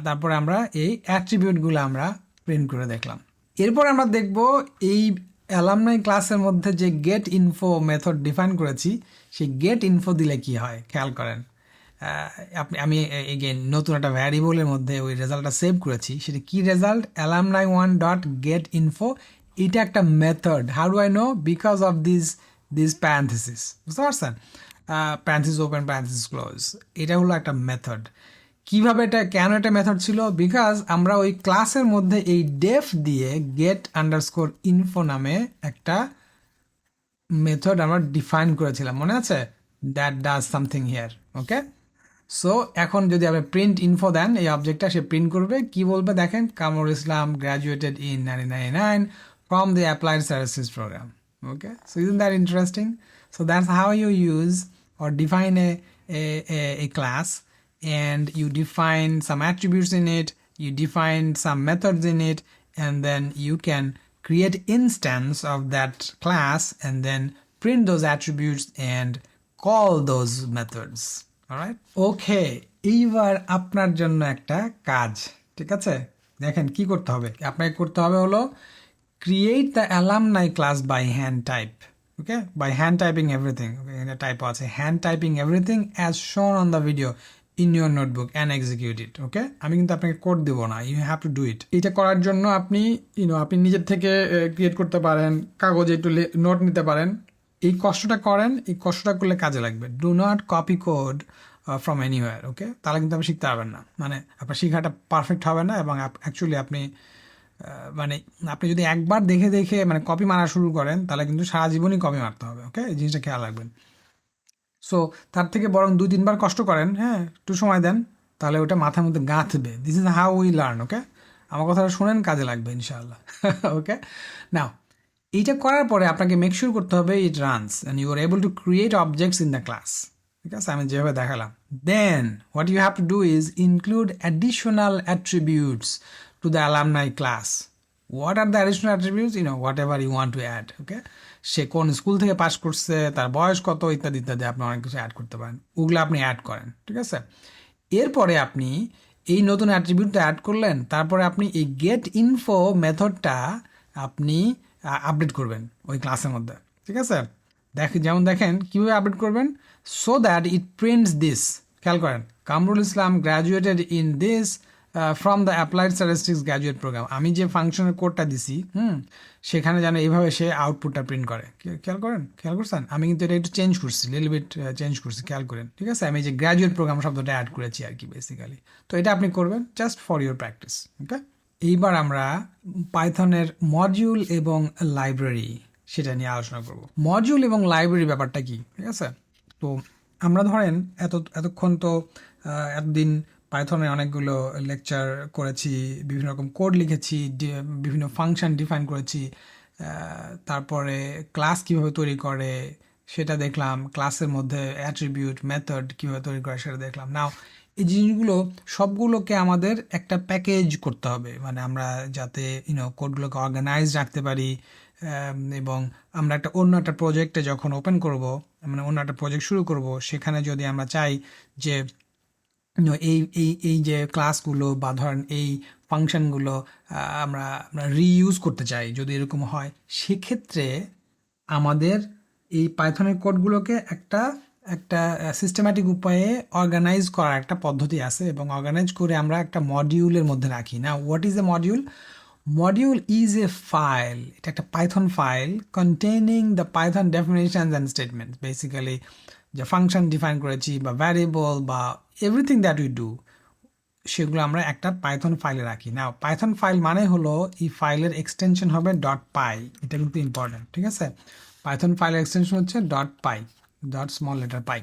তারপরে আমরা এই অ্যাট্রিবিউটগুলো আমরা প্রিন্ট করে দেখলাম। এরপর আমরা দেখব এই অ্যালামনাই ক্লাসের মধ্যে যে গেট ইনফো মেথড ডিফাইন করেছি, সেই গেট ইনফো দিলে কি হয় খেয়াল করেন। আমি এগেন নতুন একটা ভ্যারিয়েবলের মধ্যে ওই রেজাল্টটা সেভ করেছি। সেটা কি result? alumni1 dot gate info, এটা একটা method. How do I know? Because of this parenthesis, বুঝতে পারছেন? প্যারেনথেসিস ওপেন, প্যারেনথেসিস ক্লোজ, এটা হলো একটা মেথড। কিভাবে এটা, কেন এটা মেথড ছিল? বিকজ আমরা ওই ক্লাসের মধ্যে এই ডেফ দিয়ে গেট আন্ডারস্কোর ইনফো নামে একটা মেথড আমরা ডিফাইন করেছিলাম, মনে আছে? That does something here. Okay, so এখন যদি আপনি প্রিন্ট ইনফো দেন এই অবজেক্টটা, সে প্রিন্ট করবে, কি বলবে দেখেন? Kamrul Islam graduated in 1999 from the applied services program. Okay, so isn't that interesting? So that's how you use or define a class, and you define some attributes in it, you define some methods in it, and then you can create instance of that class and then print those attributes and call those methods. Alright? Okay, এইবার আপনার জন্য একটা কাজ, ঠিক আছে? দেখেন কি করতে হবে। আপনাকে করতে হবে হলো create the alumni class by hand type. Okay, by hand typing everything. Okay, in the type আছে hand typing everything as shown on the video in your notebook and execute it. Okay, আমি কিন্তু আপনাকে কোড দেব না, you have to do it. এটা করার জন্য আপনি আপনি নিজের থেকে ক্রিয়েট করতে পারেন, কাগজে একটু নোট নিতে পারেন। এই কষ্টটা করেন, এই কষ্টটা করলে কাজে লাগবে। Do not copy code from anywhere. Okay, তাহলে কিন্তু আপনি শিখতে পারবেন না, মানে আপনার শেখাটা পারফেক্ট হবে না, এবং অ্যাকচুয়ালি আপনি মানে আপনি যদি একবার দেখে দেখে মানে কপি মারা শুরু করেন, তাহলে কিন্তু সারা জীবনই কপি মারতে হবে। ওকে, এই জিনিসটা খেয়াল রাখবেন। সো তার থেকে বরং 2-3 বার কষ্ট করেন, হ্যাঁ, একটু সময় দেন, তাহলে ওটা মাথার মধ্যে গাঁথবে। This is how we learn. Okay, আমার কথাটা শুনেন, কাজে লাগবে ইনশাআল্লাহ। ওকে, নাও এইটা করার পরে আপনাকে মেক শিওর করতে হবে it runs and you are able to create objects in the class. ঠিক আছে, আমি যেভাবে দেখালাম। Then what you have to do is include additional attributes to the alumni class. What are the additional attributes? Whatever you want to add. Okay, সে কোন স্কুল থেকে পাস করছে, তার বয়স কত, ইত্যাদি ইত্যাদি, আপনি অনেক কিছু অ্যাড করতে পারেন, ওগুলো আপনি অ্যাড করেন। ঠিক আছে, এরপরে আপনি এই নতুন অ্যাট্রিবিউটটা অ্যাড করলেন, তারপরে আপনি এই গেট ইনফো মেথডটা আপনি আপডেট করবেন ওই ক্লাসের মধ্যে। ঠিক আছে, যেমন দেখেন কীভাবে আপডেট করবেন। So that it prints this, খেয়াল করেন, Kamrul Islam graduated in this from the applied statistics graduate programme. আমি যে ফাংশনের কোডটা দিছি, সেখানে যেন এইভাবে সে আউটপুটটা প্রিন্ট করে। খেয়াল করছেন? আমি কিন্তু এটা একটু চেঞ্জ করছি, লিটল বিট চেঞ্জ করছি, খেয়াল করেন। ঠিক আছে, আমি যে গ্র্যাজুয়েট প্রোগ্রাম শব্দটা অ্যাড করেছি আর কি বেসিক্যালি। তো এটা আপনি করবেন জাস্ট ফর ইউর প্র্যাকটিস। ওকে, এইবার আমরা পাইথনের মডিউল এবং লাইব্রেরি সেটা নিয়ে আলোচনা করব। মডিউল এবং লাইব্রেরি ব্যাপারটা কি? ঠিক আছে, তো আমরা ধরেন এতক্ষণ তো এতদিন পাইথনে অনেকগুলো লেকচার করেছি, বিভিন্ন রকম কোড লিখেছি, বিভিন্ন ফাংশন ডিফাইন করেছি, তারপরে ক্লাস কীভাবে তৈরি করে সেটা দেখলাম, ক্লাসের মধ্যে অ্যাট্রিবিউট মেথড কীভাবে তৈরি করে সেটা দেখলাম। নাও এই জিনিসগুলো সবগুলোকে আমাদের একটা প্যাকেজ করতে হবে, মানে আমরা যাতে কোডগুলোকে অর্গানাইজ রাখতে পারি, এবং আমরা অন্য একটা প্রজেক্টে যখন ওপেন করব, মানে অন্য একটা প্রজেক্ট শুরু করব, সেখানে যদি আমরা চাই যে এই যে ক্লাসগুলো বা ধরেন এই ফাংশনগুলো আমরা আমরা রিইউজ করতে চাই, যদি এরকম হয় সেক্ষেত্রে আমাদের এই পাইথনের কোডগুলোকে একটা একটা সিস্টেম্যাটিক উপায়ে অর্গানাইজ করার একটা পদ্ধতি আছে, এবং অর্গানাইজ করে আমরা একটা মডিউলের মধ্যে রাখি। না, what is a module? Module is a file, এটা একটা Python file containing the Python definitions and statements. Basically যে ফাংশন ডিফাইন করেছি বা ভ্যারিয়েবল বা এভরিথিং দ্যাট উই ডু, সেগুলো আমরা একটা পাইথন ফাইলে রাখি। না, পাইথন ফাইল মানে হলো এই ফাইলের এক্সটেনশন হবে ডট পাই। এটা কিন্তু ইম্পর্টেন্ট, ঠিক আছে? পাইথন ফাইলের এক্সটেনশন হচ্ছে dot pi, dot small letter pi.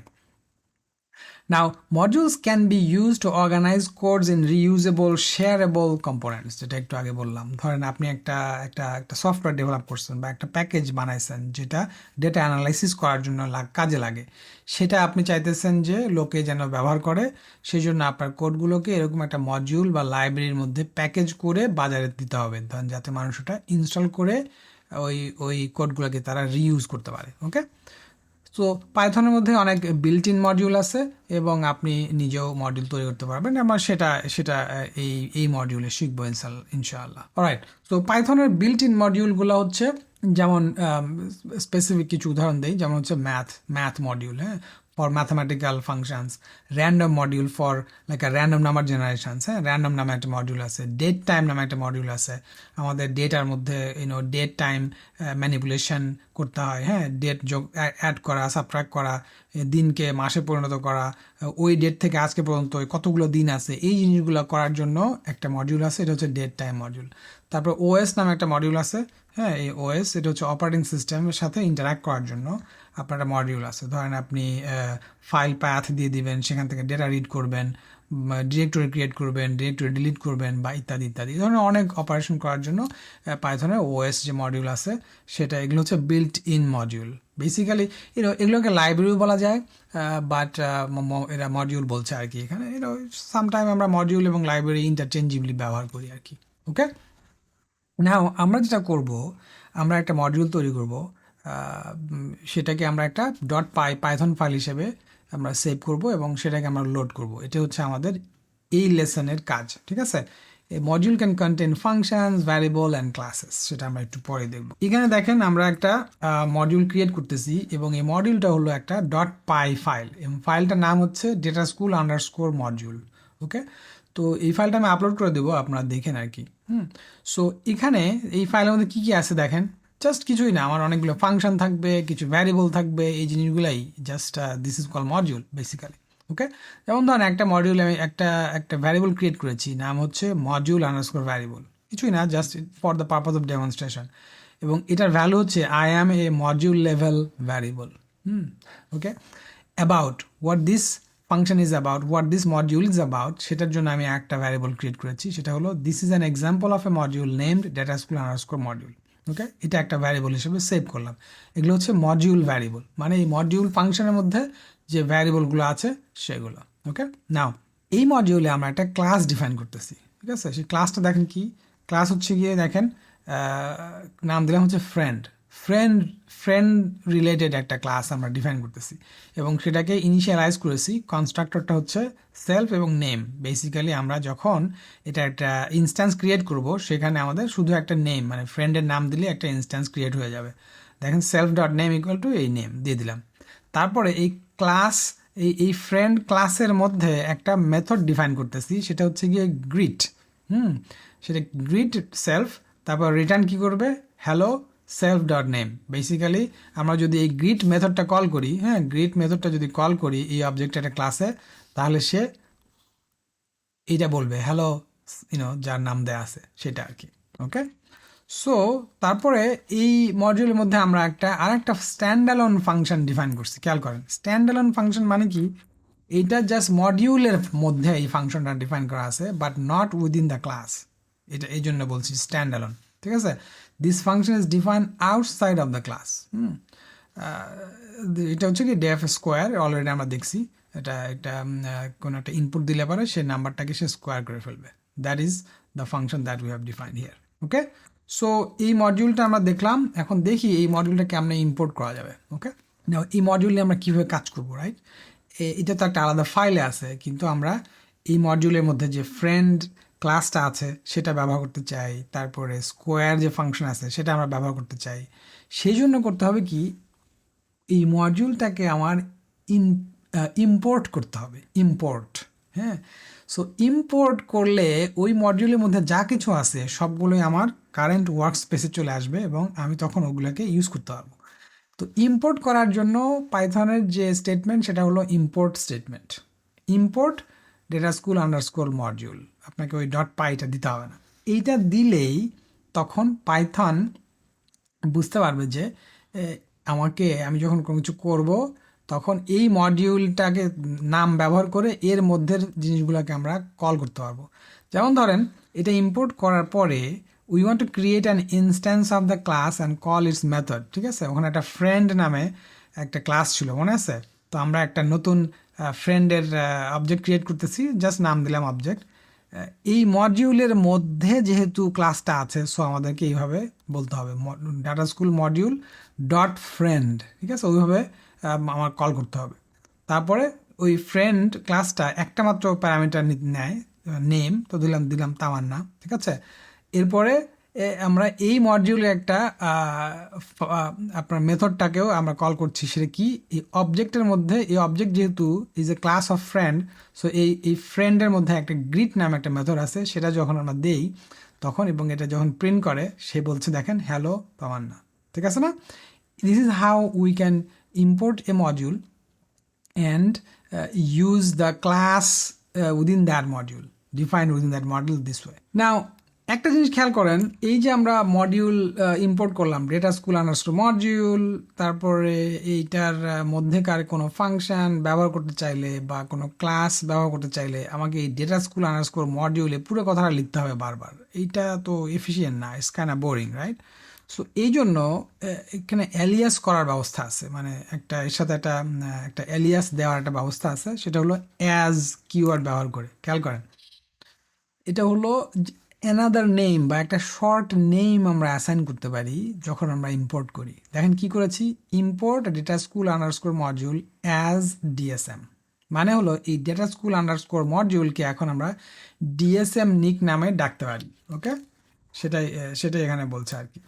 Now, modules can be used to organize codes in reusable, shareable components, যেটা একটু আগে বললাম। ধরেন আপনি একটা একটা একটা সফটওয়্যার ডেভেলপ করছেন বা একটা প্যাকেজ বানাইছেন যেটা ডেটা অ্যানালাইসিস করার জন্য কাজে লাগে, সেটা আপনি চাইতেছেন যে লোকে যেন ব্যবহার করে, সেই জন্য আপনার কোডগুলোকে এরকম একটা মডিউল বা লাইব্রেরির মধ্যে প্যাকেজ করে বাজারে দিতে হবে, ধরেন যাতে মানুষ ওটা ইনস্টল করে ওই ওই কোডগুলোকে তারা রিইউজ করতে পারে। ওকে, সো পাইথনের মধ্যে অনেক বিল্ট ইন মডিউল আছে এবং আপনি নিজেও মডিউল তৈরি করতে পারবেন। আমরা সেটা সেটা এই এই মডিউলে শিখবো ইনশাআল্লাহ। অলরাইট, সো পাইথনের বিল্ট ইন মডিউলগুলো হচ্ছে, যেমন স্পেসিফিক কিছু উদাহরণ দেই, যেমন হচ্ছে ম্যাথ মডিউল, হ্যাঁ, for mathematical functions, random module for like a random number generations, হ্যাঁ, র্যান্ডম নামে একটা মডিউল আছে, ডেট টাইম নামে একটা মডিউল আছে, আমাদের ডেটার মধ্যে ডেট টাইম ম্যানিপুলেশন করতে হয়, হ্যাঁ, ডেট যোগ অ্যাড করা, সাবট্রাক্ট করা, দিনকে মাসে পরিণত করা, ওই ডেট থেকে আজকে পর্যন্ত কতগুলো দিন আছে, এই জিনিসগুলো করার জন্য একটা মডিউল আছে, এটা হচ্ছে ডেট টাইম মডিউল। তারপর ওএস নামে একটা মডিউল আছে, হ্যাঁ, এই ওএস এটা হচ্ছে অপারেটিং সিস্টেমের সাথে ইন্টারাক্ট করার জন্য আপনার একটা মডিউল আছে। ধরেন আপনি ফাইল প্যাথ দিয়ে দিবেন, সেখান থেকে ডেটা রিড করবেন, ডিরেক্টরি ক্রিয়েট করবেন, ডিরেক্টরি ডিলিট করবেন বা ইত্যাদি ইত্যাদি, এই ধরনের অনেক অপারেশন করার জন্য পাইথনের ওএস যে মডিউল আছে সেটা, এগুলো হচ্ছে বিল্ট ইন মডিউল। বেসিক্যালি এগুলোকে লাইব্রেরিও বলা যায়, বাট এরা মডিউল বলছে আর কি এখানে। সামটাইম আমরা মডিউল এবং লাইব্রেরি ইন্টারচেঞ্জেবলি ব্যবহার করি আর কি। ওকে, নাও আমরা যেটা করব, আমরা একটা মডিউল তৈরি করব, সেটাকে আমরা একটা ডট পাইথন ফাইল হিসেবে আমরা সেভ করব এবং সেটাকে আমরা লোড করব। এটা হচ্ছে আমাদের এই লেসনের কাজ, ঠিক আছে? এই module can contain functions, variable and classes, সেটা আমরা একটু পরে দেখব। এখানে দেখেন আমরা একটা মডিউল ক্রিয়েট করতেছি এবং এই মডিউলটা হলো একটা ডট পাই ফাইল এবং ফাইলটার নাম হচ্ছে ডেটা স্কুল আন্ডারস্কোর মডিউল। ওকে, তো এই ফাইলটা আমি আপলোড করে দেবো, আপনারা দেখেন আর কি। সো এখানে এই ফাইলের মধ্যে কী কী আছে দেখেন, জাস্ট কিছুই না, আমার অনেকগুলো ফাংশন থাকবে, কিছু ভ্যারিয়েবল থাকবে, এই জিনিসগুলাই just this is call module basically. Okay, যেমন ধরেন একটা মডিউলে আমি একটা একটা ভ্যারিয়েবল ক্রিয়েট করেছি, নাম হচ্ছে মডিউল আন্ডারস্কোর ভ্যারিয়েবল, কিছুই না, just for the purpose of demonstration, এবং এটার ভ্যালু হচ্ছে I am a module level variable. Okay, about what this function is about, what this module is about, সেটার জন্য আমি একটা ভ্যারিয়েবল ক্রিয়েট করেছি, সেটা হলো this is an example of a module named data school underscore module. Okay, এটা একটা ভ্যারিয়েবল হিসেবে সেভ করলাম। এগুলো হচ্ছে মডিউল ভ্যারিয়েবল, মানে এই মডিউল ফাংশনের মধ্যে যে ভ্যারিয়েবলগুলো আছে সেগুলো। ওকে, নাও এই মডিউলে আমরা একটা ক্লাস ডিফাইন করতেছি, ঠিক আছে? সেই ক্লাসটা দেখেন কি, ক্লাস হচ্ছে গিয়ে দেখেন নাম দিলাম হচ্ছে ফ্রেন্ড। ফ্রেন্ড রিলেটেড একটা ক্লাস আমরা ডিফাইন করতেছি এবং সেটাকে ইনিশিয়ালাইজ করেছি। কনস্ট্রাক্টরটা হচ্ছে সেলফ এবং নেম। বেসিক্যালি আমরা যখন এটা একটা ইনস্ট্যান্স ক্রিয়েট করব, সেখানে আমাদের শুধু একটা নেম, মানে ফ্রেন্ডের নাম দিলে একটা ইনস্ট্যান্স ক্রিয়েট হয়ে যাবে। দেখেন self dot name equal to এই নেম দিয়ে দিলাম। তারপরে এই ক্লাস, এই ফ্রেন্ড ক্লাসের মধ্যে একটা মেথড ডিফাইন করতেছি, সেটা হচ্ছে গিয়ে গ্রিট। সেটা গ্রিট সেলফ, তারপর রিটার্ন কি করবে, hello self dot name. Basically আমরা যদি এই গ্রিট মেথডটা কল করি, হ্যাঁ, গ্রিট মেথডটা যদি কল করি এই অবজেক্ট একটা ক্লাসে, তাহলে সে এইটা বলবে হ্যালো, যার নাম দেয়া আছে সেটা আর কি। ওকে, সো তারপরে এই মডিউলের মধ্যে আমরা আরেকটা স্ট্যান্ডঅ্যালোন ফাংশন ডিফাইন করছি। খেয়াল করেন, স্ট্যান্ডঅ্যালোন ফাংশন মানে কি, এইটা জাস্ট মডিউলের মধ্যে এই ফাংশনটা ডিফাইন করা আছে, but not within the class. এটা এই জন্য বলছি স্ট্যান্ডঅ্যালোন, ঠিক আছে? This function is define outside of the class. এটা হচ্ছে কি ডেফ স্কোয়ার, অলরেডি আমরা দেখছি। এটা কোনো একটা ইনপুট দিলে পরে সে নাম্বারটাকে সে স্কোয়ার করে ফেলবে। That is the function that we have define here. Okay, so এই মডিউলটা আমরা দেখলাম, এখন দেখি এই মডিউলটা কেমনে ইম্পোর্ট করা যাবে। ওকে, নাও এই মডিউলে আমরা কীভাবে কাজ করবো, রাইট? এটা তো একটা আলাদা ফাইলে আছে, কিন্তু আমরা এই মডিউলের মধ্যে যে ফ্রেন্ড ক্লাসটা আছে সেটা ব্যবহার করতে চাই, তারপরে স্কোয়ার যে ফাংশন আছে সেটা আমরা ব্যবহার করতে চাই, সেই জন্য করতে হবে কি এই মডিউলটাকে আমার ইম্পোর্ট করতে হবে, ইম্পোর্ট। হ্যাঁ, সো ইম্পোর্ট করলে ওই মডিউলের মধ্যে যা কিছু আছে সবগুলোই আমার কারেন্ট ওয়ার্ক স্পেসে চলে আসবে এবং আমি তখন ওগুলোকে ইউজ করতে পারবো। তো ইম্পোর্ট করার জন্য পাইথনের যে স্টেটমেন্ট সেটা হলো import statement. Import data school underscore module, আপনাকে ওই ডট পাইটা দিতে হবে না। এইটা দিলেই তখন পাইথন বুঝতে পারবে যে আমি যখন কোনো কিছু করব তখন এই মডিউলটাকে নাম ব্যবহার করে এর মধ্যের জিনিসগুলোকে আমরা কল করতে পারবো। যেমন ধরেন এটা ইম্পোর্ট করার পরে we want to create an instance of the class and call it's method. ঠিক আছে, ওখানে একটা ফ্রেন্ড নামে একটা ক্লাস ছিল, মনে আছে? তো আমরা একটা নতুন ফ্রেন্ডের অবজেক্ট ক্রিয়েট করতেছি, জাস্ট নাম দিলাম অবজেক্ট। এই মডিউলের মধ্যে যেহেতু ক্লাসটা আছে, সো আমাদেরকে এইভাবে বলতে হবে data school module dot friend. ঠিক আছে, ওইভাবে আমার কল করতে হবে। তারপরে ওই ফ্রেন্ড ক্লাসটা একটা মাত্র প্যারামিটার নেয়, নেম, তো দিলাম তামান্না। ঠিক আছে, এরপরে আমরা এই মডিউলে একটা আপনার মেথডটাকেও আমরা কল করছি, সেটা কি এই অবজেক্টের মধ্যে, এই অবজেক্ট যেহেতু is a class of friend, so এই ফ্রেন্ডের মধ্যে একটা গ্রিট নামে একটা মেথড আছে, সেটা যখন আমরা দেই তখন, এবং এটা যখন প্রিন্ট করে সে বলছে দেখেন হ্যালো তামান্না। ঠিক আছে না? This is how we can import a module and use the class within that module, defined within that module this way. Now একটা জিনিস খেয়াল করেন, এই যে আমরা মডিউল ইম্পোর্ট করলাম ডেটা স্কুল আন্ডারস্কোর মডিউল, তারপরে এইটার মধ্যেকার কোনো ফাংশন ব্যবহার করতে চাইলে বা কোনো ক্লাস ব্যবহার করতে চাইলে আমাকে এই ডেটা স্কুল আন্ডারস্কোর মডিউলে পুরো কথাটা লিখতে হবে বারবার। এইটা তো এফিসিয়েন্ট না, it's kind of boring, right? So এই জন্য এখানে অ্যালিয়াস করার ব্যবস্থা আছে, মানে একটা এর সাথে একটা অ্যালিয়াস দেওয়ার একটা ব্যবস্থা আছে, সেটা হলো অ্যাজ কিওয়ার্ড ব্যবহার করে। খেয়াল করেন, এটা হলো অ্যানাদার নেম বা একটা শর্ট নেম আমরা অ্যাসাইন করতে পারি যখন আমরা ইম্পোর্ট করি। দেখেন কি করেছি, import data school underscore module as DSM, মানে হলো এই ডেটা স্কুল আন্ডারস্কোর মডিউলকে এখন আমরা ডিএসএম নিক নামে ডাকতে পারি। ওকে, সেটাই এখানে বলছে আর কি।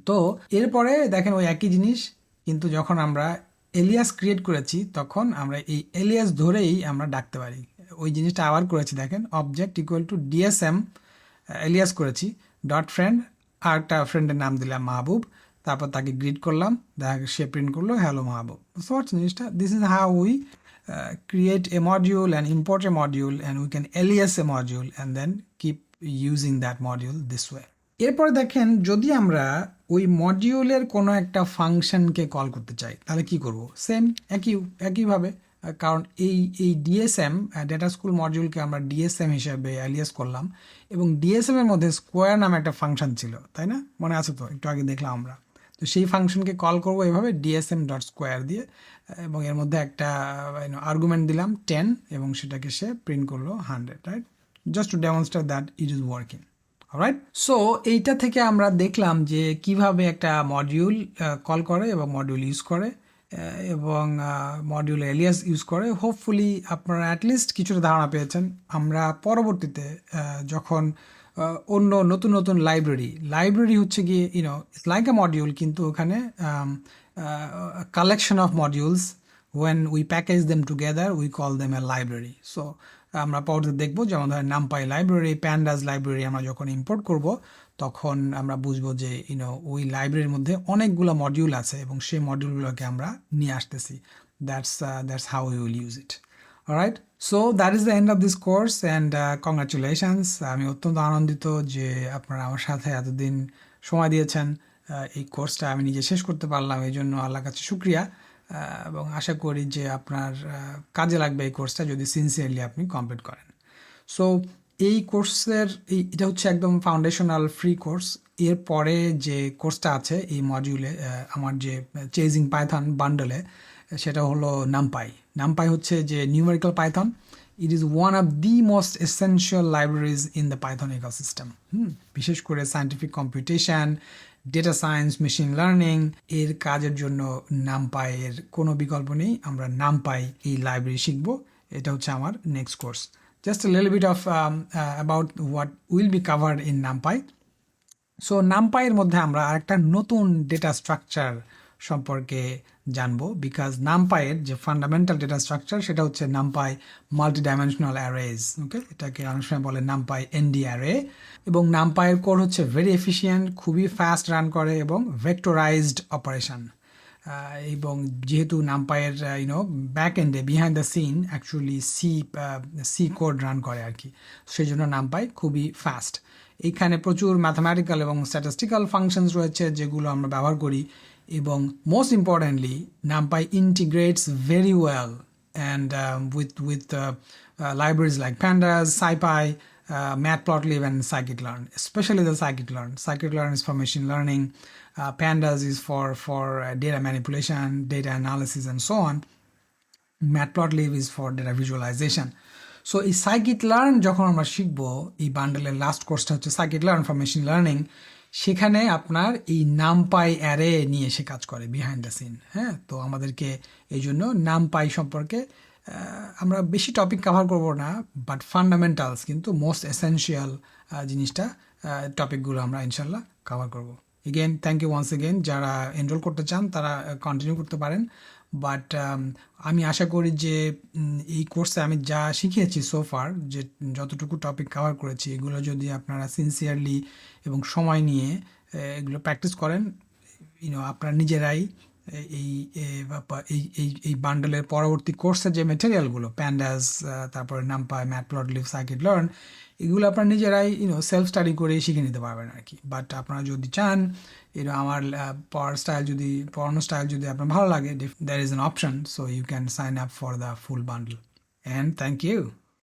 তো এরপরে দেখেন ওই একই জিনিস, কিন্তু যখন আমরা এলিয়াস ক্রিয়েট করেছি তখন আমরা এই এলিয়াস ধরেই আমরা ডাকতে পারি। ওই জিনিসটা আবার করেছি, দেখেন object equal to DSM Ilias করেছি ডট ফ্রেন্ড, আর একটা ফ্রেন্ডের নাম দিলাম মাহবুব, তারপর তাকে গ্রিড করলাম, দেখা সে প্রিন্ট করলো হ্যালো মাহবুব। বুঝতে পারছি জিনিসটা? This is how we create a module and import a module and we can alias a module and then keep using that module this way. এরপরে দেখেন যদি আমরা ওই মডিউলের কোনো একটা ফাংশনকে কল করতে চাই তাহলে কি করব? সেম একইভাবে, কারণ এই ডিএসএম ডেটা স্কুল মডিউলকে আমরা ডিএসএম হিসেবে অ্যালিয়াস করলাম, এবং ডিএসএম এর মধ্যে স্কোয়ার নামে একটা ফাংশন ছিল, তাই না? মনে আছে তো, একটু আগে দেখলাম আমরা। তো সেই ফাংশনকে কল করবো এভাবে ডিএসএম ডট স্কোয়ার দিয়ে, এবং এর মধ্যে একটা আর্গুমেন্ট দিলাম 10 এবং সেটাকে সে প্রিন্ট করলো 100, right? Just to demonstrate that it is working. Right, so এইটা থেকে আমরা দেখলাম যে কিভাবে একটা মডিউল কল করে এবং মডিউল ইউজ করে এবং মডিউল এলিয়াস ইউজ করে। হোপফুলি আপনারা অ্যাটলিস্ট কিছুটা ধারণা পেয়েছেন। আমরা পরবর্তীতে যখন অন্য নতুন লাইব্রেরি হচ্ছে গিয়ে ইটস লাইক এ মডিউল, কিন্তু ওখানে collection of modules, when we package them together we call them a library. So আমরা পরবর্তীতে দেখবো, যেমন ধরেন নামপাই লাইব্রেরি, প্যান্ডাস লাইব্রেরি আমরা যখন ইম্পোর্ট করব তখন আমরা বুঝবো যে ওই লাইব্রেরির মধ্যে অনেকগুলো মডিউল আছে এবং সেই মডিউলগুলোকে আমরা নিয়ে আসতেছি। That's how we will use it. Alright, so that is the end of this course and congratulations. আমি অত্যন্ত আনন্দিত যে আপনারা আমার সাথে এতদিন সময় দিয়েছেন। এই কোর্সটা আমি নিজে শেষ করতে পারলাম, এই জন্য আল্লাহর কাছে শুকরিয়া, এবং আশা করি যে আপনার কাজে লাগবে এই কোর্সটা যদি সিনসিয়ারলি আপনি কমপ্লিট করেন। সো এই কোর্সের এটা হচ্ছে একদম ফাউন্ডেশনাল ফ্রি কোর্স। এরপরে যে কোর্সটা আছে এই মডিউলে আমার যে চেজিং পাইথন বান্ডলে, সেটা হলো নামপাই হচ্ছে যে numerical Python. It is one of the most essential libraries in the Python ecosystem. বিশেষ করে scientific computation, data science, machine learning এর কাজের জন্য নামপাই এর কোনো বিকল্প নেই। আমরা নামপাই এই লাইব্রেরি শিখবো এটা হচ্ছে আমার next course. Just a little bit of about what will be covered in NumPy. So NumPy এর মধ্যে আমরা আরেকটা নতুন ডেটা স্ট্রাকচার সম্পর্কে জানবো, বিকজ নামপাইয়ের যে ফান্ডামেন্টাল ডেটা স্ট্রাকচার সেটা হচ্ছে NumPy multi dimensional arrays. Okay, এটাকে অনেক সময় বলে নামপাই এনডি অ্যারে। এবং নামপাইয়ের কোড হচ্ছে ভেরি এফিশিয়েন্ট, খুবই ফাস্ট রান করে এবং ভেক্টরাইজড অপারেশন। এবং যেহেতু নামপাইয়ের ব্যাক এন্ডে behind the scene actually C code run করে আর কি, সেই জন্য নামপাই খুবই ফাস্ট। এইখানে প্রচুর ম্যাথামেটিক্যাল এবং স্ট্যাটিস্টিক্যাল ফাংশনস রয়েছে যেগুলো আমরা ব্যবহার করি, এবং most importantly NumPy ইন্টিগ্রেটস very well and with libraries like Pandas, SciPy, Matplotlib and Scikit-Learn, especially the Scikit-Learn. Scikit-Learn is for machine learning, Pandas is for data manipulation, data analysis and so on. Matplotlib is for data visualization. So এই Scikit-Learn যখন আমরা শিখবো, এই বান্ডেলের লাস্ট কোর্সটা হচ্ছে Scikit-Learn for মেশিন লার্নিং, সেখানে আপনার এই নামপাই অ্যারে নিয়ে সে কাজ করে বিহাইন্ড দ্য সিন। হ্যাঁ, তো আমাদেরকে এই জন্য নামপাই সম্পর্কে আমরা বেশি টপিক কভার করব না, বাট ফান্ডামেন্টালস কিন্তু মোস্ট এসেনশিয়াল জিনিসটা টপিকগুলো আমরা ইনশাল্লাহ কভার করব। Again thank you once again. যারা এনরোল করতে চান তারা কন্টিনিউ করতে পারেন, বাট আমি আশা করি যে এই কোর্সে আমি যা শিখিয়েছি সোফার, যে যতটুকু টপিক কভার করেছি, এগুলো যদি আপনারা সিনসিয়ারলি এবং সময় নিয়ে এগুলো প্র্যাকটিস করেন, আপনারা নিজেরাই এই এই বান্ডেলের পরবর্তী কোর্সের যে মেটেরিয়ালগুলো প্যান্ডাস, তারপরে নামপাই, ম্যাটপ্লটলিব, সাইকিট-লার্ন, এগুলো আপনারা নিজেরাই সেলফ স্টাডি করে শিখে নিতে পারবেন আর কি। বাট আপনারা যদি চান আমার পড়ানোর স্টাইল যদি আপনার ভালো লাগে, there is an option, so you can sign up for the full bundle. And thank you.